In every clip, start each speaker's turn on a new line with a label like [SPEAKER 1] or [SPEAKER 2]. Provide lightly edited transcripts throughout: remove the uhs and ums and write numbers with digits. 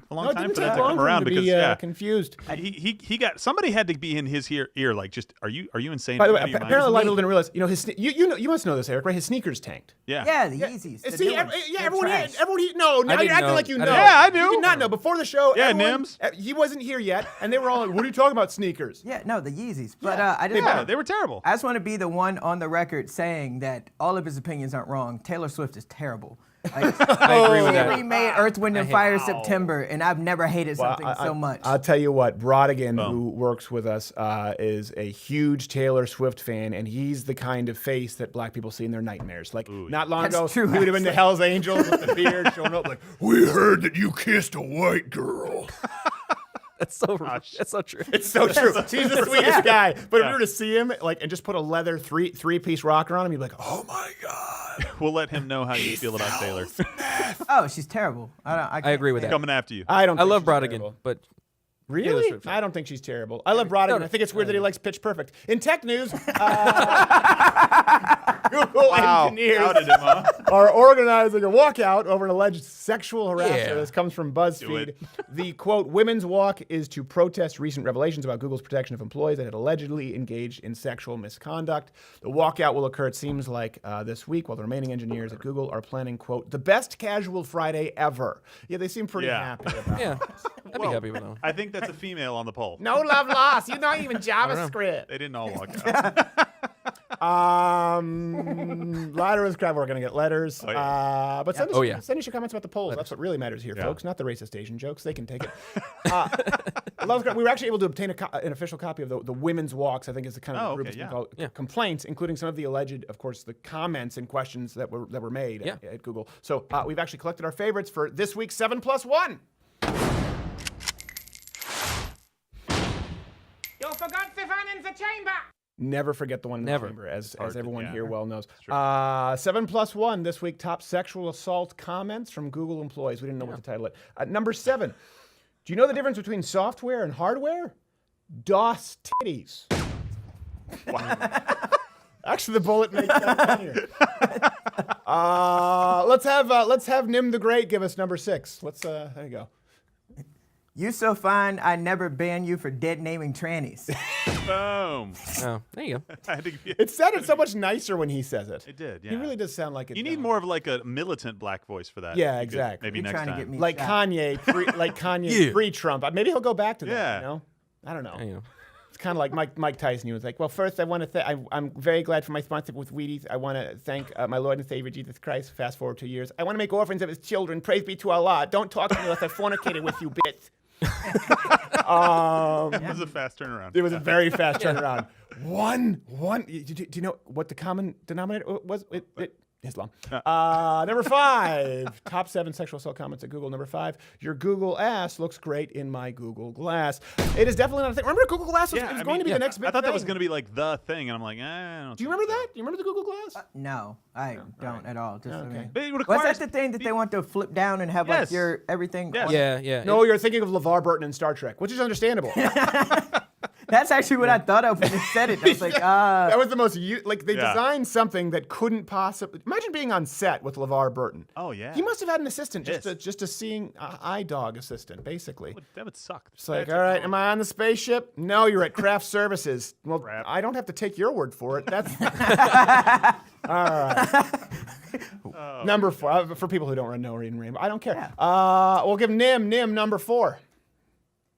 [SPEAKER 1] a long time for
[SPEAKER 2] that
[SPEAKER 1] that to come around because
[SPEAKER 2] confused.
[SPEAKER 1] He got somebody had to be in his ear like just are you insane?
[SPEAKER 2] By the way, apparently a lot of people didn't realize. You must know this, Eric, right? His sneakers tanked.
[SPEAKER 3] Yeah, the Yeezys.
[SPEAKER 2] Everyone no, now you're acting like you know.
[SPEAKER 1] Yeah, I knew.
[SPEAKER 2] You did not know before the show.
[SPEAKER 1] Yeah, Nims.
[SPEAKER 2] He wasn't here yet, and they were all like, "What are you talking about, sneakers?"
[SPEAKER 3] Yeah, no, the Yeezys. But
[SPEAKER 1] they were terrible.
[SPEAKER 3] I just want to be the one on the record saying that all of his opinions aren't wrong. Taylor Swift is terrible. Like,
[SPEAKER 4] I agree with
[SPEAKER 3] she
[SPEAKER 4] that.
[SPEAKER 3] remade Earth, Wind, and Fire September, and I've never hated something so much.
[SPEAKER 2] I'll tell you what, Brodigan, who works with us, is a huge Taylor Swift fan, and he's the kind of face that black people see in their nightmares. Like, not long ago, he would have been the Hells Angels with the beard showing up like, we heard that you kissed a white girl.
[SPEAKER 4] That's so true.
[SPEAKER 2] It's so true. He's the sweetest guy. But if we were to see him and just put a leather three-piece rocker on him, you'd be like, oh my God.
[SPEAKER 1] We'll let him know how you feel about Taylor.
[SPEAKER 3] Oh, she's terrible. I
[SPEAKER 4] agree with that.
[SPEAKER 1] Coming after you.
[SPEAKER 2] I
[SPEAKER 4] love Brodigan, but
[SPEAKER 2] really? I don't think she's terrible. I love Brodigan. I think it's weird that he likes Pitch Perfect. In tech news, Google engineers are organizing a walkout over an alleged sexual harasser. This comes from BuzzFeed. The, quote, women's walk is to protest recent revelations about Google's protection of employees that had allegedly engaged in sexual misconduct. The walkout will occur, it seems like, this week, while the remaining engineers at Google are planning, quote, the best casual Friday ever. Yeah, they seem pretty happy about it.
[SPEAKER 4] I'd be happy with them.
[SPEAKER 1] I think that's a female on the poll.
[SPEAKER 2] No love lost. You're not even JavaScript.
[SPEAKER 1] They didn't all walk out.
[SPEAKER 2] Letters, crap. We're gonna get letters. But send us your comments about the polls. That's what really matters here, folks. Not the racist Asian jokes. They can take it. We were actually able to obtain an official copy of the women's walks. I think is the kind of group that's been called complaints, including some of the alleged, of course, the comments and questions that were made at Google. So we've actually collected our favorites for this week's 7+1. You forgot Stefan in the chamber. Never forget the one in the chamber, as everyone here well knows. 7+1 this week, top sexual assault comments from Google employees. We didn't know what to title it. Number 7, do you know the difference between software and hardware? DOS titties. Wow. Actually, the bullet makes that funnier. Let's have Nim the Great give us number 6. There you go.
[SPEAKER 3] You so fine, I never ban you for dead naming trannies.
[SPEAKER 1] Boom.
[SPEAKER 4] Oh, there you go.
[SPEAKER 2] It sounded so much nicer when he says it.
[SPEAKER 1] It did, yeah.
[SPEAKER 2] He really does sound like it.
[SPEAKER 1] You need more of like a militant black voice for that.
[SPEAKER 2] Yeah, exactly.
[SPEAKER 1] Maybe next time.
[SPEAKER 2] Like Kanye, pre-Trump. Maybe he'll go back to that,
[SPEAKER 1] yeah.
[SPEAKER 2] you know? I don't know.
[SPEAKER 4] There you go.
[SPEAKER 2] It's kind of like Mike Tyson. He was like, well, first I want to I'm very glad for my sponsorship with Wheaties. I want to thank my Lord and Savior Jesus Christ. Fast forward 2 years. I want to make orphans of his children. Praise be to Allah. Don't talk to me unless I fornicated with you, bitch.
[SPEAKER 1] It was a fast turnaround.
[SPEAKER 2] It was a very fast turnaround. One. Do you know what the common denominator was? Islam. Number 5, top 7 sexual assault comments at Google. Number 5, your Google ass looks great in my Google Glass. It is definitely not a thing. Remember Google Glass? It was going to be the next big thing.
[SPEAKER 1] I thought that was going to be like the thing, and I'm like, I don't.
[SPEAKER 2] Do you remember that? Do you remember the Google Glass?
[SPEAKER 3] No, I don't at all. Just
[SPEAKER 2] okay.
[SPEAKER 3] Was that the thing that they want to flip down and have like your everything?
[SPEAKER 4] Yes. Yeah.
[SPEAKER 2] No, you're thinking of LeVar Burton in Star Trek, which is understandable.
[SPEAKER 3] That's actually what I thought of when you said it. I was like,
[SPEAKER 2] That was the most, they designed something that couldn't possibly, imagine being on set with LeVar Burton.
[SPEAKER 1] Oh, yeah.
[SPEAKER 2] He must have had an assistant, just a seeing eye dog assistant, basically.
[SPEAKER 1] That would suck.
[SPEAKER 2] It's like, all right, am I on the spaceship? No, you're at Craft Services. Well, I don't have to take your word for it. That's... All right. Number 4, for people who don't know Reading Rainbow, I don't care. Yeah. We'll give Nim number 4.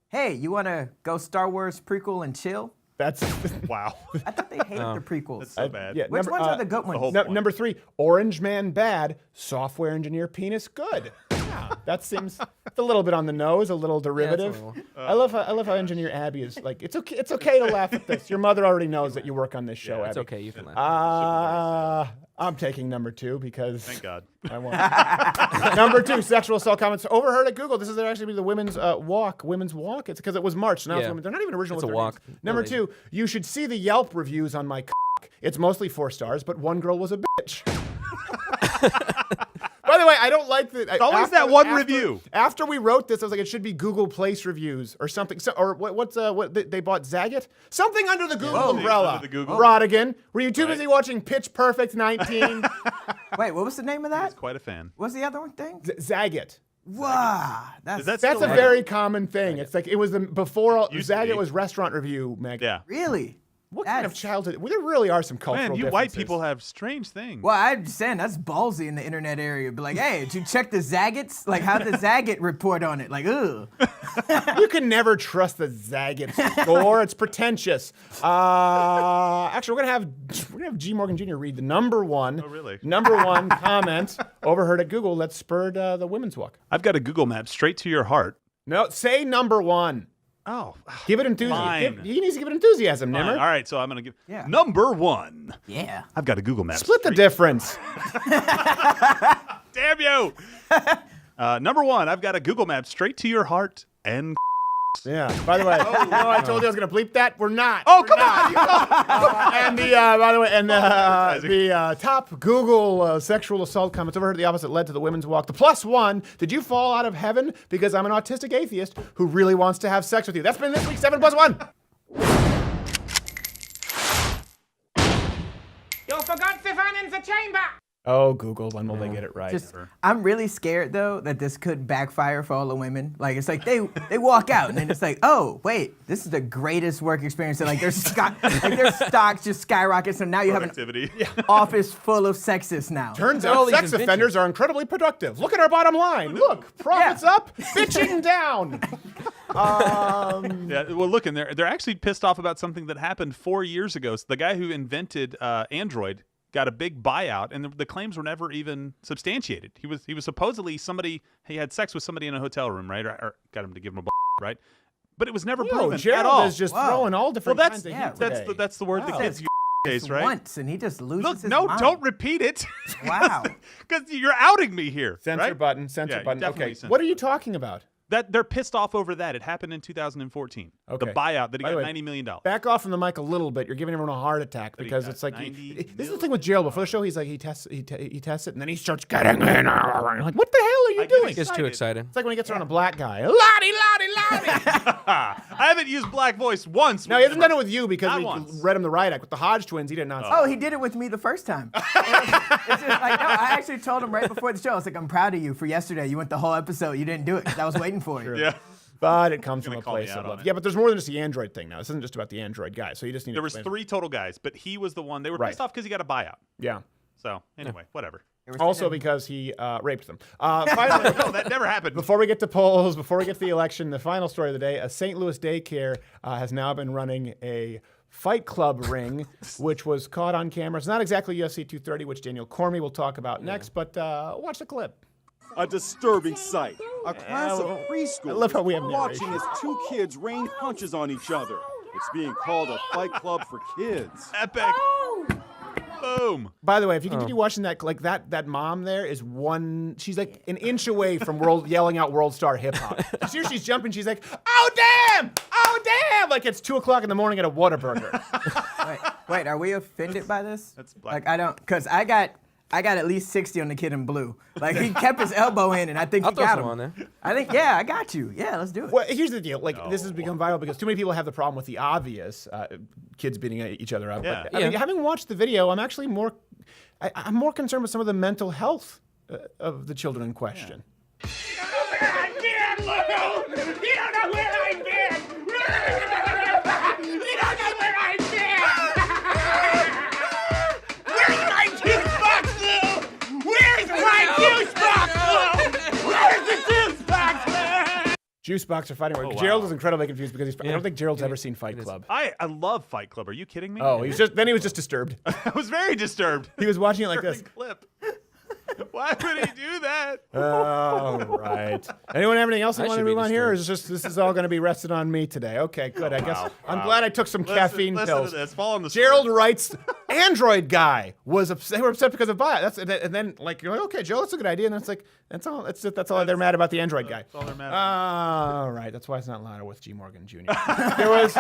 [SPEAKER 3] Hey, you want to go Star Wars prequel and chill?
[SPEAKER 2] That's
[SPEAKER 1] wow.
[SPEAKER 3] I thought they hated the prequels.
[SPEAKER 1] That's so bad.
[SPEAKER 2] Yeah,
[SPEAKER 3] Which ones are the good ones?
[SPEAKER 2] Number 3, Orange Man bad, software engineer penis good. Yeah, that seems a little bit on the nose, a little derivative. I love how Engineer Abby is like, it's okay to laugh at this. Your mother already knows that you work on this show, Abby.
[SPEAKER 4] It's okay, you can laugh.
[SPEAKER 2] I'm taking number 2 because
[SPEAKER 1] thank God.
[SPEAKER 2] I want number 2, sexual assault comments overheard at Google. This is actually the women's walk. Women's walk. It's because it was March. So now it's women. They're not even original.
[SPEAKER 4] It's a walk.
[SPEAKER 2] Number 2, you should see the Yelp reviews on my cock. It's mostly 4 stars, but one girl was a bitch. By the way, I don't like that.
[SPEAKER 1] Always that one review.
[SPEAKER 2] After we wrote this, I was like, it should be Google Place reviews or something. Or what they bought Zagat? Something under the Google umbrella.
[SPEAKER 1] Under the Google.
[SPEAKER 2] Brodigan. Were you too busy watching Pitch Perfect 19?
[SPEAKER 3] Wait, what was the name of that?
[SPEAKER 1] He's quite a fan.
[SPEAKER 3] What's the other one thing?
[SPEAKER 2] Zagat.
[SPEAKER 3] Wow,
[SPEAKER 1] Is that
[SPEAKER 2] That's
[SPEAKER 1] still
[SPEAKER 2] a
[SPEAKER 1] right?
[SPEAKER 2] very common thing. It's like it was before
[SPEAKER 1] Used to
[SPEAKER 2] Zagat
[SPEAKER 1] be.
[SPEAKER 2] was restaurant review, Meg.
[SPEAKER 1] Yeah.
[SPEAKER 3] really.
[SPEAKER 2] What kind of
[SPEAKER 3] That's-
[SPEAKER 2] childhood? Well, there really are some cultural
[SPEAKER 1] Man, you
[SPEAKER 2] differences.
[SPEAKER 1] white people have strange things.
[SPEAKER 3] Well, I'm just saying that's ballsy in the internet area. Be like, hey, did you check the Zagats? Like, how'd the Zagat report on it? Like, ugh.
[SPEAKER 2] You can never trust the Zagat score. It's pretentious. Actually, we're gonna have G. Morgan Jr. read the number one comment overheard at Google that spurred the women's walk.
[SPEAKER 1] I've got a Google map straight to your heart.
[SPEAKER 2] No, say number one.
[SPEAKER 1] Oh,
[SPEAKER 2] Give it enthusiasm.
[SPEAKER 1] Fine.
[SPEAKER 2] He needs to give it enthusiasm,
[SPEAKER 1] fine.
[SPEAKER 2] Nimmer.
[SPEAKER 1] All right, so I'm going to give
[SPEAKER 3] Yeah.
[SPEAKER 1] number 1.
[SPEAKER 3] Yeah.
[SPEAKER 1] I've got a Google map.
[SPEAKER 2] Split the difference.
[SPEAKER 1] Damn you. Number 1, I've got a Google map straight to your heart and
[SPEAKER 2] Yeah. By the way, I told you I was gonna bleep that. We're not.
[SPEAKER 1] Oh,
[SPEAKER 2] We're
[SPEAKER 1] come
[SPEAKER 2] not.
[SPEAKER 1] on.
[SPEAKER 2] And the by the way, and the top Google sexual assault comments overheard the opposite led to the women's walk. The +1. Did you fall out of heaven because I'm an autistic atheist who really wants to have sex with you? That's been this week's 7+1.
[SPEAKER 5] You forgot Stefan in the chamber!
[SPEAKER 2] Oh, Google, when will they get it right?
[SPEAKER 3] I'm really scared though that this could backfire for all the women. Like it's like they walk out and then it's like, oh wait, this is the greatest work experience. And like their stocks just skyrocket. So now you have an
[SPEAKER 1] activity.
[SPEAKER 3] office full of sexists now.
[SPEAKER 2] Turns
[SPEAKER 4] all
[SPEAKER 2] out
[SPEAKER 4] these
[SPEAKER 2] sex
[SPEAKER 4] inventions.
[SPEAKER 2] offenders are incredibly productive. Look at our bottom line. Look, profits up, bitching down.
[SPEAKER 1] Yeah, well, look, and they're actually pissed off about something that happened 4 years ago. So the guy who invented Android got a big buyout, and the claims were never even substantiated. He was supposedly he had sex with somebody in a hotel room, right? Or got him to give him a right? But it was never proven at
[SPEAKER 2] Gerald
[SPEAKER 1] all.
[SPEAKER 2] is just
[SPEAKER 3] Wow.
[SPEAKER 2] throwing all different
[SPEAKER 1] Well,
[SPEAKER 2] kinds of
[SPEAKER 3] yeah,
[SPEAKER 2] heat
[SPEAKER 1] that's
[SPEAKER 2] today.
[SPEAKER 1] that's the word the
[SPEAKER 3] Wow.
[SPEAKER 1] kids use these days, right?
[SPEAKER 3] Once and he just loses
[SPEAKER 1] Look,
[SPEAKER 3] his
[SPEAKER 1] no,
[SPEAKER 3] mind.
[SPEAKER 1] don't repeat it.
[SPEAKER 3] Wow.
[SPEAKER 1] Because you're outing me here.
[SPEAKER 2] Censor
[SPEAKER 1] right?
[SPEAKER 2] button, censor
[SPEAKER 1] Yeah, you
[SPEAKER 2] button.
[SPEAKER 1] definitely
[SPEAKER 2] Okay,
[SPEAKER 1] censor
[SPEAKER 2] what are you talking about?
[SPEAKER 1] That they're pissed off over that. It happened in 2014.
[SPEAKER 2] Okay.
[SPEAKER 1] The buyout that he
[SPEAKER 2] By the
[SPEAKER 1] got
[SPEAKER 2] way,
[SPEAKER 1] $90 million.
[SPEAKER 2] Back off from the mic a little bit. You're giving everyone a heart attack
[SPEAKER 1] he
[SPEAKER 2] because
[SPEAKER 1] got
[SPEAKER 2] it's like
[SPEAKER 1] 90
[SPEAKER 2] this is the thing with Gerald. Before the show, he's like he tests it, and then he starts getting in. Like, what the hell are you
[SPEAKER 1] I get
[SPEAKER 2] doing?
[SPEAKER 4] He gets too excited.
[SPEAKER 2] It's like when he gets around a black guy. Lottie, lottie, lottie.
[SPEAKER 1] I haven't used black voice once.
[SPEAKER 2] No, he hasn't done it with you because
[SPEAKER 1] Not
[SPEAKER 2] we
[SPEAKER 1] once.
[SPEAKER 2] read him the riot act with the Hodge twins. He did not.
[SPEAKER 3] Oh, he did it with me the first time. It's just like, no, I actually told him right before the show. I was like, I'm proud of you for yesterday. You went the whole episode. You didn't do it 'cause I was waiting for you.
[SPEAKER 1] Yeah.
[SPEAKER 2] But it comes from
[SPEAKER 1] gonna
[SPEAKER 2] a
[SPEAKER 1] call me
[SPEAKER 2] place
[SPEAKER 1] out
[SPEAKER 2] of
[SPEAKER 1] on
[SPEAKER 2] love.
[SPEAKER 1] it.
[SPEAKER 2] Yeah, but there's more than just the Android thing now. This isn't just about the Android guy. So you just need
[SPEAKER 1] There
[SPEAKER 2] to
[SPEAKER 1] was
[SPEAKER 2] explain.
[SPEAKER 1] 3 total guys, but he was the one. They were
[SPEAKER 2] Right.
[SPEAKER 1] pissed off because he got a buyout.
[SPEAKER 2] Yeah.
[SPEAKER 1] So anyway, whatever.
[SPEAKER 2] Also because he raped them. Finally,
[SPEAKER 1] No, that never happened.
[SPEAKER 2] before we get to polls, before we get to the election, the final story of the day: a St. Louis daycare has now been running a Fight Club ring, which was caught on camera. It's not exactly UFC 230, which Daniel Cormier will talk about next, but watch the clip.
[SPEAKER 6] A disturbing sight. A class of
[SPEAKER 2] I
[SPEAKER 6] preschoolers
[SPEAKER 2] love how we have
[SPEAKER 6] watching
[SPEAKER 2] narration.
[SPEAKER 6] as 2 kids rain punches on each other. It's being called a fight club for kids.
[SPEAKER 1] Epic. Boom.
[SPEAKER 2] By the way, if you continue watching that, like that mom there is she's like an inch away from yelling out World Star Hip Hop. She's jumping. She's like, oh damn, like it's 2:00 in the morning at a Whataburger.
[SPEAKER 3] Wait, are we offended by this?
[SPEAKER 1] That's black.
[SPEAKER 3] Like I don't, cause I got at least 60 on the kid in blue. Like he kept his elbow in, and I think
[SPEAKER 4] I'll
[SPEAKER 3] he
[SPEAKER 4] throw
[SPEAKER 3] got
[SPEAKER 4] some
[SPEAKER 3] him.
[SPEAKER 4] on there.
[SPEAKER 3] I think, yeah, I got you. Yeah, let's do it.
[SPEAKER 2] Well, here's the deal. Like this has become viral because too many people have the problem with the obvious, kids beating each other up.
[SPEAKER 1] Yeah.
[SPEAKER 2] But, I mean, having watched the video, I'm actually I'm more concerned with some of the mental health of the children in question.
[SPEAKER 5] You don't know where I've been, Lou! You don't know where I've been! You don't know where I've been! Where's my juice box, Lou? Where's my juice box, Lou? Where's the juice box, Lou?
[SPEAKER 2] Juice box are fighting.
[SPEAKER 1] wow.
[SPEAKER 2] Gerald is incredibly confused because I don't think Gerald's ever seen Fight
[SPEAKER 4] is.
[SPEAKER 2] Club.
[SPEAKER 1] I love Fight Club. Are you kidding me?
[SPEAKER 2] Oh, he was just disturbed.
[SPEAKER 1] I was very disturbed.
[SPEAKER 2] He was watching it like this.
[SPEAKER 1] Clip. Why would he do that?
[SPEAKER 2] Oh, right. Anyone have anything else they
[SPEAKER 4] I
[SPEAKER 2] want to
[SPEAKER 4] should be
[SPEAKER 2] move on here, or is this is all going to be rested on me today? Okay, good. I guess I'm glad I took some caffeine
[SPEAKER 1] listen
[SPEAKER 2] pills.
[SPEAKER 1] to this. Fall on the
[SPEAKER 2] Gerald
[SPEAKER 1] sword.
[SPEAKER 2] writes, Android guy was upset. They were upset because of buyout. And then like you're like, okay, Joe, that's a good idea. And it's like that's all. That's all they're mad about the Android guy.
[SPEAKER 1] That's all they're mad
[SPEAKER 2] All right. That's why it's not louder with G. Morgan Jr. There was.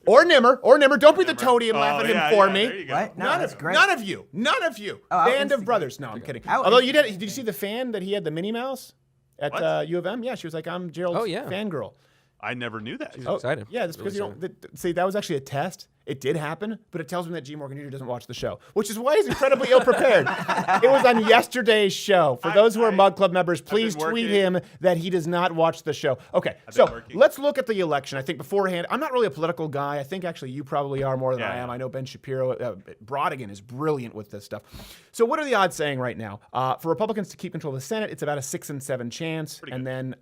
[SPEAKER 2] Or Nimmer. Don't be the toady and laugh at him for me.
[SPEAKER 1] There you go.
[SPEAKER 3] What? No,
[SPEAKER 2] None
[SPEAKER 3] that's
[SPEAKER 2] of
[SPEAKER 3] great.
[SPEAKER 2] None of you.
[SPEAKER 3] I'll
[SPEAKER 2] Band of
[SPEAKER 3] instigate.
[SPEAKER 2] brothers. No, I'm kidding.
[SPEAKER 3] I'll
[SPEAKER 2] Although did you see the fan that he had the Minnie Mouse at
[SPEAKER 1] What?
[SPEAKER 2] U of M? Yeah, she was like, I'm Gerald's
[SPEAKER 4] Oh, yeah.
[SPEAKER 2] fangirl.
[SPEAKER 1] I never knew that.
[SPEAKER 2] Oh,
[SPEAKER 4] excited.
[SPEAKER 2] Yeah, that's because
[SPEAKER 4] Really
[SPEAKER 2] see, that was actually a test. It did happen, but it tells me that G. Morgan Jr. doesn't watch the show, which is why he's incredibly ill-prepared. It was on yesterday's show. For those who are Mug Club members, please tweet him that he does not watch the show. Okay, so let's look at the election. I think beforehand, I'm not really a political guy. I think actually you probably are more than I am. I know Ben Shapiro, Brodigan is brilliant with this stuff. So what are the odds saying right now? For Republicans to keep control of the Senate, it's about a 6 in 7 chance. And then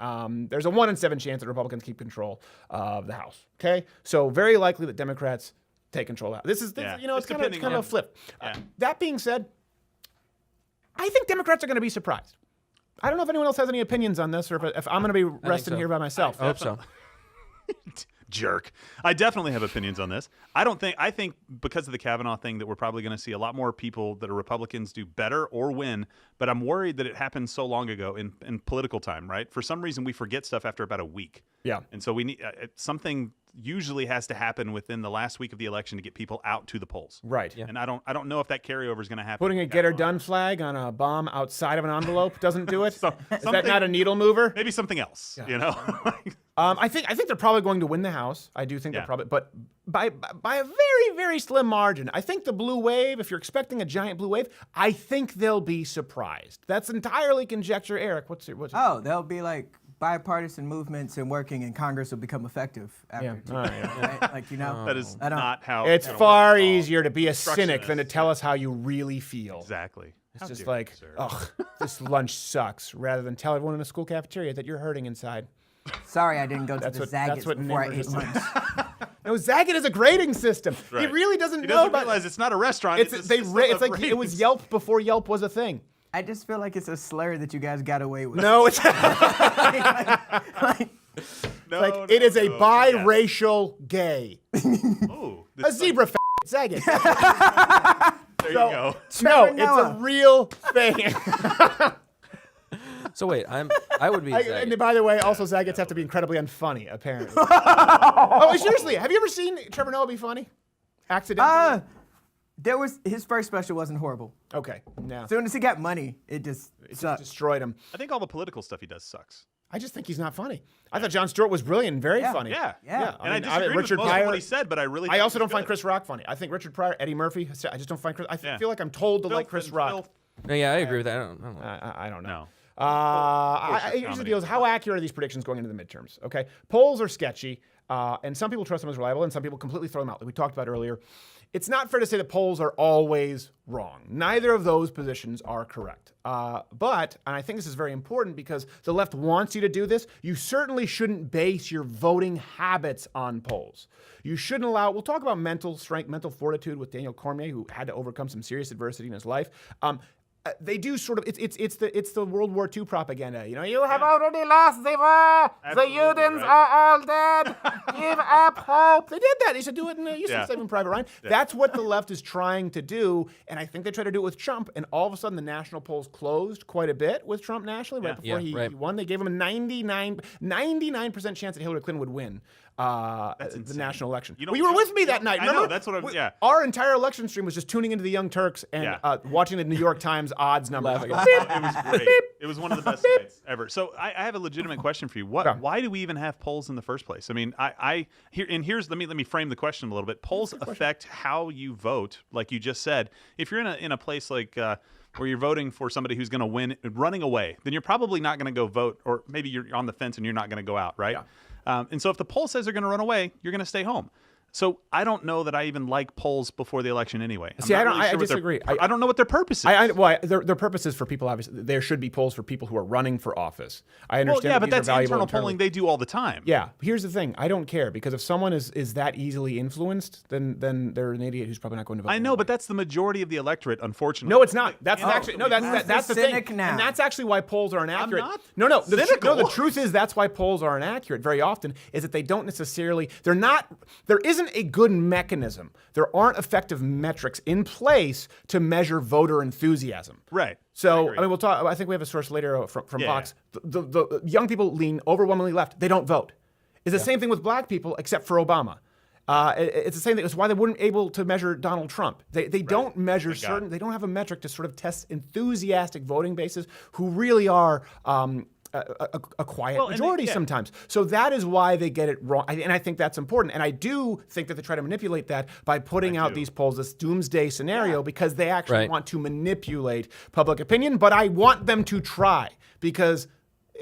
[SPEAKER 2] there's a 1 in 7 chance that Republicans keep control of the House. Okay, so very likely that Democrats take control out. This is it's kind of a flip. That being said, I think Democrats are going to be surprised. I don't know if anyone else has any opinions on this, or if I'm going to be resting here by myself.
[SPEAKER 4] I hope so.
[SPEAKER 1] Jerk. I definitely have opinions on this. I think because of the Kavanaugh thing that we're probably going to see a lot more people that are Republicans do better or win, but I'm worried that it happened so long ago in political time, right? For some reason, we forget stuff after about a week.
[SPEAKER 2] Yeah.
[SPEAKER 1] And so we need something usually has to happen within the last week of the election to get people out to the polls.
[SPEAKER 2] Right.
[SPEAKER 1] Yeah. And I don't know if that carryover is going to happen.
[SPEAKER 2] Putting a get her done flag on a bomb outside of an envelope doesn't do it. Is that not a needle mover?
[SPEAKER 1] Maybe something else,
[SPEAKER 2] I think they're probably going to win the House. I do think they're probably, but by a very, very slim margin. I think the blue wave, if you're expecting a giant blue wave, I think they'll be surprised. That's entirely conjecture. Eric, what's your
[SPEAKER 3] they'll be like bipartisan movements and working, and Congress will become effective after. Right? Like,
[SPEAKER 1] that is not how
[SPEAKER 2] it's far easier to be a cynic than to tell us how you really feel.
[SPEAKER 1] Exactly.
[SPEAKER 2] It's just like, this lunch sucks, rather than tell everyone in the school cafeteria that you're hurting inside.
[SPEAKER 3] Sorry, I didn't go to the Zagat's before I ate lunch.
[SPEAKER 2] No, Zagat is a grading system. Right. He really doesn't know about.
[SPEAKER 1] Realize it's not a restaurant.
[SPEAKER 2] It's like it was Yelp before Yelp was a thing.
[SPEAKER 3] I just feel like it's a slur that you guys got away with.
[SPEAKER 2] No, it's it is a biracial gay.
[SPEAKER 1] Oh,
[SPEAKER 2] a zebra Zagat.
[SPEAKER 1] There you go.
[SPEAKER 2] No, it's a real thing.
[SPEAKER 4] So wait, I would be.
[SPEAKER 2] And by the way, also Zagats have to be incredibly unfunny, apparently. Oh, seriously, have you ever seen Trevor Noah be funny? Accidentally?
[SPEAKER 3] His first special wasn't horrible.
[SPEAKER 2] Okay, no.
[SPEAKER 3] As soon as he got money, it just
[SPEAKER 2] destroyed him.
[SPEAKER 1] I think all the political stuff he does sucks.
[SPEAKER 2] I just think he's not funny. I thought Jon Stewart was brilliant and very funny.
[SPEAKER 1] Yeah.
[SPEAKER 2] And
[SPEAKER 1] I disagree with most of what he said, but I
[SPEAKER 2] also don't find Chris Rock funny. I think Richard Pryor, Eddie Murphy, I just don't find Chris. I feel like I'm told to like Chris Rock.
[SPEAKER 4] No, I agree with that.
[SPEAKER 2] I don't know.
[SPEAKER 1] No.
[SPEAKER 2] Here's the deal: is how accurate are these predictions going into the midterms? Okay, polls are sketchy, and some people trust them as reliable, and some people completely throw them out, like we talked about earlier. It's not fair to say that polls are always wrong. Neither of those positions are correct. But, and I think this is very important because the left wants you to do this, you certainly shouldn't base your voting habits on polls. You shouldn't allow, we'll talk about mental strength, mental fortitude with Daniel Cormier, who had to overcome some serious adversity in his life. They do sort of, it's the World War II propaganda. You have already lost the war. The Judens are all dead. Give up hope. They did that. They should do it in Saving Private Ryan. Yeah. That's what the left is trying to do, and I think they try to do it with Trump, and all of a sudden the national polls closed quite a bit with Trump nationally right before he won. They gave him a 99% chance that Hillary Clinton would win the national election. You were with me that night. Remember?
[SPEAKER 1] I know, that's what
[SPEAKER 2] Our entire election stream was just tuning into the Young Turks and watching the New York Times odds numbers.
[SPEAKER 1] It was great. It was one of the best nights ever. So I have a legitimate question for you. Why do we even have polls in the first place? I mean, here's let me frame the question a little bit. Polls affect how you vote, like you just said. If you're in a place like where you're voting for somebody who's going to win, running away, then you're probably not going to go vote, or maybe you're on the fence and you're not going to go out, right? Yeah. And so if the poll says they're going to run away, you're going to stay home. So I don't know that I even like polls before the election anyway.
[SPEAKER 2] I disagree.
[SPEAKER 1] I don't know what their purpose is.
[SPEAKER 2] Their purpose is for people, obviously. There should be polls for people who are running for office. I understand.
[SPEAKER 1] But that's internal polling they do all the time.
[SPEAKER 2] Yeah. Here's the thing. I don't care, because if someone is that easily influenced, then they're an idiot who's probably not going to vote.
[SPEAKER 1] I know, but that's the majority of the electorate, unfortunately.
[SPEAKER 2] No, it's not. That's the thing.
[SPEAKER 3] Now.
[SPEAKER 2] And that's actually why polls are inaccurate.
[SPEAKER 1] I'm not
[SPEAKER 2] The truth is that's why polls are inaccurate very often, is that they don't necessarily, there isn't a good mechanism. There aren't effective metrics in place to measure voter enthusiasm.
[SPEAKER 1] Right.
[SPEAKER 2] So, we'll talk. I think we have a source later from Vox. The young people lean overwhelmingly left. They don't vote. It's the same thing with black people, except for Obama. It's the same thing. It's why they weren't able to measure Donald Trump. They don't measure certain. They don't have a metric to sort of test enthusiastic voting bases who really are a quiet majority sometimes. So that is why they get it wrong. And I think that's important. And I do think that they try to manipulate that by putting out these polls, this doomsday scenario, because they actually want to manipulate public opinion. But I want them to try because...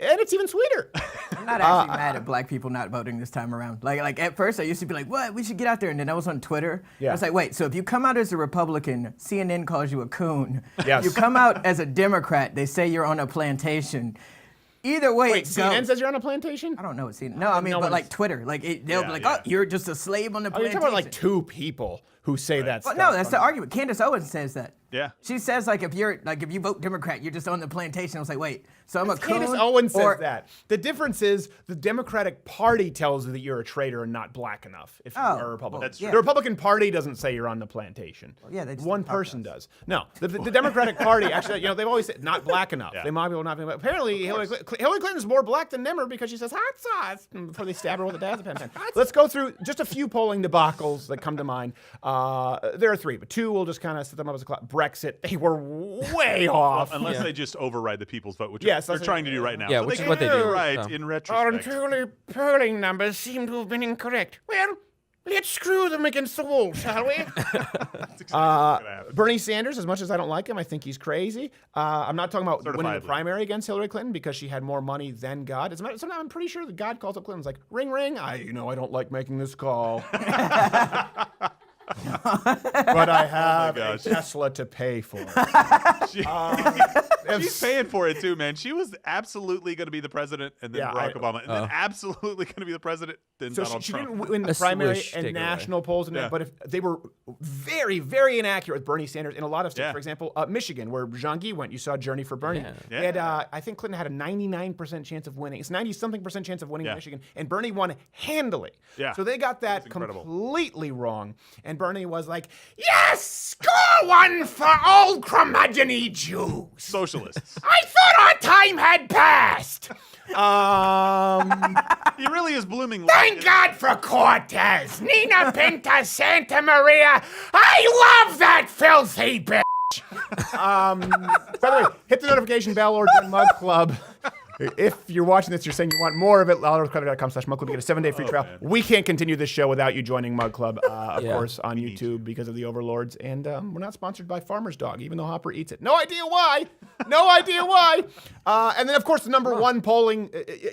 [SPEAKER 2] And it's even sweeter.
[SPEAKER 3] I'm not actually mad at black people not voting this time around. Like at first, I used to be like, "What? We should get out there." And then I was on Twitter. I was like, "Wait, so if you come out as a Republican, CNN calls you a coon.
[SPEAKER 2] Yes.
[SPEAKER 3] You come out as a Democrat, they say you're on a plantation. Either way,
[SPEAKER 2] Wait, CNN says you're on a plantation?
[SPEAKER 3] I don't know what CNN. No, I mean, but like Twitter, like they'll be like, "Oh, you're just a slave on the plantation."
[SPEAKER 2] You're talking about like 2 people who say that stuff.
[SPEAKER 3] No, that's the argument. Candace Owens says that.
[SPEAKER 1] Yeah.
[SPEAKER 3] She says like if you vote Democrat, you're just on the plantation. I was like, wait, so I'm a coon?
[SPEAKER 2] Candace Owens says that. The difference is the Democratic Party tells you that you're a traitor and not black enough if you are a Republican.
[SPEAKER 1] That's true.
[SPEAKER 2] The Republican Party doesn't say you're on the plantation.
[SPEAKER 3] Well, they just
[SPEAKER 2] one person does. No, the Democratic Party actually, they've always said not black enough. They mock people not being black. Apparently, Hillary Clinton's more black than Nimmer because she says hot sauce before they stab her with a diazepam. Let's go through just a few polling debacles that come to mind. There are 3, but 2 we'll just kind of set them up as a clock. Brexit, they were way off.
[SPEAKER 1] Unless they just override the people's vote, which
[SPEAKER 2] Yes,
[SPEAKER 1] they're
[SPEAKER 2] that's
[SPEAKER 1] trying to do right now.
[SPEAKER 4] Yeah,
[SPEAKER 1] So
[SPEAKER 4] which
[SPEAKER 1] they
[SPEAKER 4] is what they
[SPEAKER 1] can
[SPEAKER 4] do.
[SPEAKER 1] Right,
[SPEAKER 4] So.
[SPEAKER 1] in
[SPEAKER 6] Our
[SPEAKER 1] retrospect.
[SPEAKER 6] internal polling numbers seem to have been incorrect. Well, let's screw them against the wall, shall we?
[SPEAKER 1] That's exactly what's gonna happen.
[SPEAKER 2] Bernie Sanders, as much as I don't like him, I think he's crazy. I'm not talking about winning the
[SPEAKER 1] Certifiably.
[SPEAKER 2] primary against Hillary Clinton because she had more money than God. Sometimes I'm pretty sure that God calls up Clinton's like, ring, ring. I don't like making this call. But I have a Tesla to pay for.
[SPEAKER 1] She's paying for it too, man. She was absolutely going to be the president, and then Barack Obama, and then absolutely going to be the president, then
[SPEAKER 2] So
[SPEAKER 1] Donald
[SPEAKER 2] she
[SPEAKER 1] Trump.
[SPEAKER 2] didn't win the
[SPEAKER 4] A
[SPEAKER 2] primary
[SPEAKER 4] swish
[SPEAKER 2] and
[SPEAKER 4] takeaway.
[SPEAKER 2] national polls, but if they were very, very inaccurate with Bernie Sanders in a lot of states.
[SPEAKER 1] Yeah.
[SPEAKER 2] For example, Michigan, where Jean-Guy went, you saw Journey for Bernie.
[SPEAKER 4] Yeah.
[SPEAKER 2] They had, I think Clinton had a 99% chance of winning. It's 90-something% chance of winning Michigan, and Bernie won handily.
[SPEAKER 1] Yeah.
[SPEAKER 2] So they got that
[SPEAKER 1] incredible.
[SPEAKER 2] completely wrong, and Bernie was like,
[SPEAKER 5] Yes! Score one for old curmudgeony Jews!
[SPEAKER 1] Socialists.
[SPEAKER 5] I thought our time had passed!
[SPEAKER 1] He really is blooming.
[SPEAKER 5] Thank God for Cortez! Nina Pinta Santa Maria! I love that filthy bitch!
[SPEAKER 2] by the way, hit the notification bell or join Mug Club. If you're watching this, you're saying you want more of it, LauderdCredit.com/Mug Club. You get a 7-day free trial.
[SPEAKER 1] Man.
[SPEAKER 2] We can't continue this show without you joining Mug Club, of
[SPEAKER 4] Yeah.
[SPEAKER 2] course, on YouTube because of the overlords. And we're not sponsored by Farmer's Dog, even though Hopper eats it. No idea why. No idea why. And then, of course, the number one polling,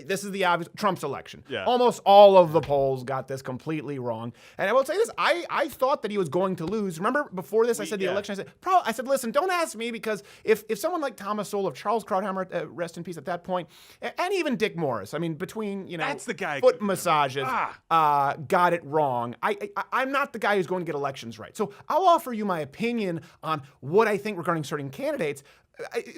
[SPEAKER 2] this is the obvious, Trump's election.
[SPEAKER 1] Yeah.
[SPEAKER 2] Almost all of the polls got this completely wrong. And I will say this, I thought that he was going to lose. Remember before this, I said the election, I said, listen, don't ask me because if someone like Thomas Sowell, Charles Krauthammer, rest in peace at that point, and even Dick Morris, I mean, between,
[SPEAKER 1] That's the guy
[SPEAKER 2] foot massages, got it wrong. I'm not the guy who's going to get elections right. So I'll offer you my opinion on what I think regarding certain candidates.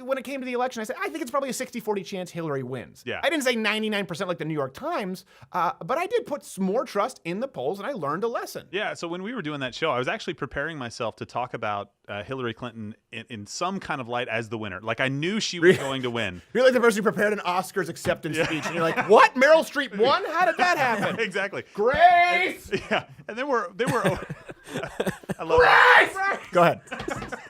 [SPEAKER 2] When it came to the election, I said, I think it's probably a 60-40 chance Hillary wins.
[SPEAKER 1] Yeah.
[SPEAKER 2] I didn't say 99% like the New York Times, but I did put some more trust in the polls, and I learned a lesson.
[SPEAKER 1] Yeah, so when we were doing that show, I was actually preparing myself to talk about Hillary Clinton in some kind of light as the winner. Like, I knew she was going to win.
[SPEAKER 2] You're like the person who prepared an Oscars acceptance speech, and you're like, what? Meryl Streep won? How did that happen?
[SPEAKER 1] Exactly.
[SPEAKER 2] Grace!
[SPEAKER 1] Yeah, and they were I love it.
[SPEAKER 2] Go ahead.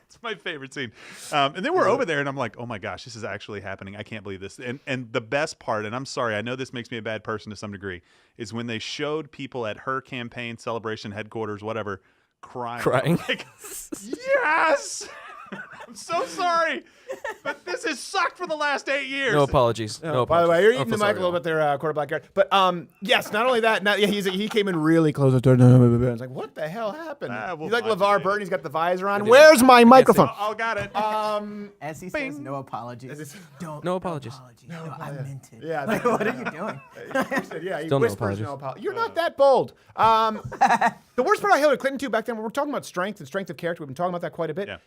[SPEAKER 1] It's my favorite scene. And then we're over there, and I'm like, oh my gosh, this is actually happening. I can't believe this. And the best part, and I'm sorry, I know this makes me a bad person to some degree, is when they showed people at her campaign celebration headquarters, whatever, crying. Like, yes! I'm so sorry, but this has sucked for the last 8 years.
[SPEAKER 4] No apologies. No
[SPEAKER 2] By the way,
[SPEAKER 4] apologies.
[SPEAKER 2] you're
[SPEAKER 4] I
[SPEAKER 2] eating
[SPEAKER 4] feel
[SPEAKER 2] the mic
[SPEAKER 4] sorry,
[SPEAKER 2] a little
[SPEAKER 4] y'all.
[SPEAKER 2] bit there, quarter black guard. But yes, not only that, he came in really close. I was like, what the hell happened?
[SPEAKER 1] We'll
[SPEAKER 2] He's like
[SPEAKER 1] find
[SPEAKER 2] LeVar
[SPEAKER 1] it.
[SPEAKER 2] Burton. He's got the visor on. Where's my microphone?
[SPEAKER 1] Oh, got it.
[SPEAKER 3] As he says, no apologies. Don't.
[SPEAKER 4] No apologies.
[SPEAKER 3] No, I meant it.
[SPEAKER 2] Yeah.
[SPEAKER 3] Like, what are you doing?
[SPEAKER 2] Yeah, he
[SPEAKER 4] Still no
[SPEAKER 2] whispers
[SPEAKER 4] apologies.
[SPEAKER 2] no apology. You're not that bold. The worst part about Hillary Clinton, too, back then, when we're talking about strength and strength of character, we've been talking about that quite a bit,
[SPEAKER 1] Yeah.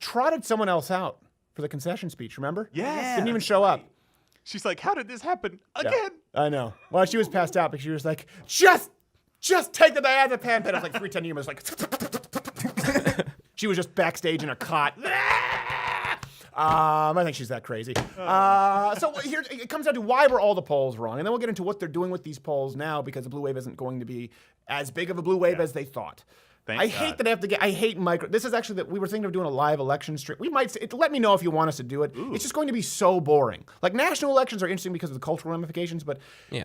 [SPEAKER 2] trotted someone else out for the concession speech, remember?
[SPEAKER 1] Yes.
[SPEAKER 2] Didn't even show up.
[SPEAKER 1] She's like, how did this happen again?
[SPEAKER 2] Yeah, I know. Well, she was passed out because she was like, just take the diazepam. And it was like 310 Nimmer was like, she was just backstage in a cot. I think she's that crazy. So here it comes down to why were all the polls wrong, and then we'll get into what they're doing with these polls now because the blue wave isn't going to be as big of a blue wave as they thought.
[SPEAKER 1] Thank
[SPEAKER 2] I
[SPEAKER 1] God.
[SPEAKER 2] hate that I have to get. I hate micro. This is actually that we were thinking of doing a live election stream. We might let me know if you want us to do it. It's just going to be so boring. Like national elections are interesting because of the cultural ramifications, but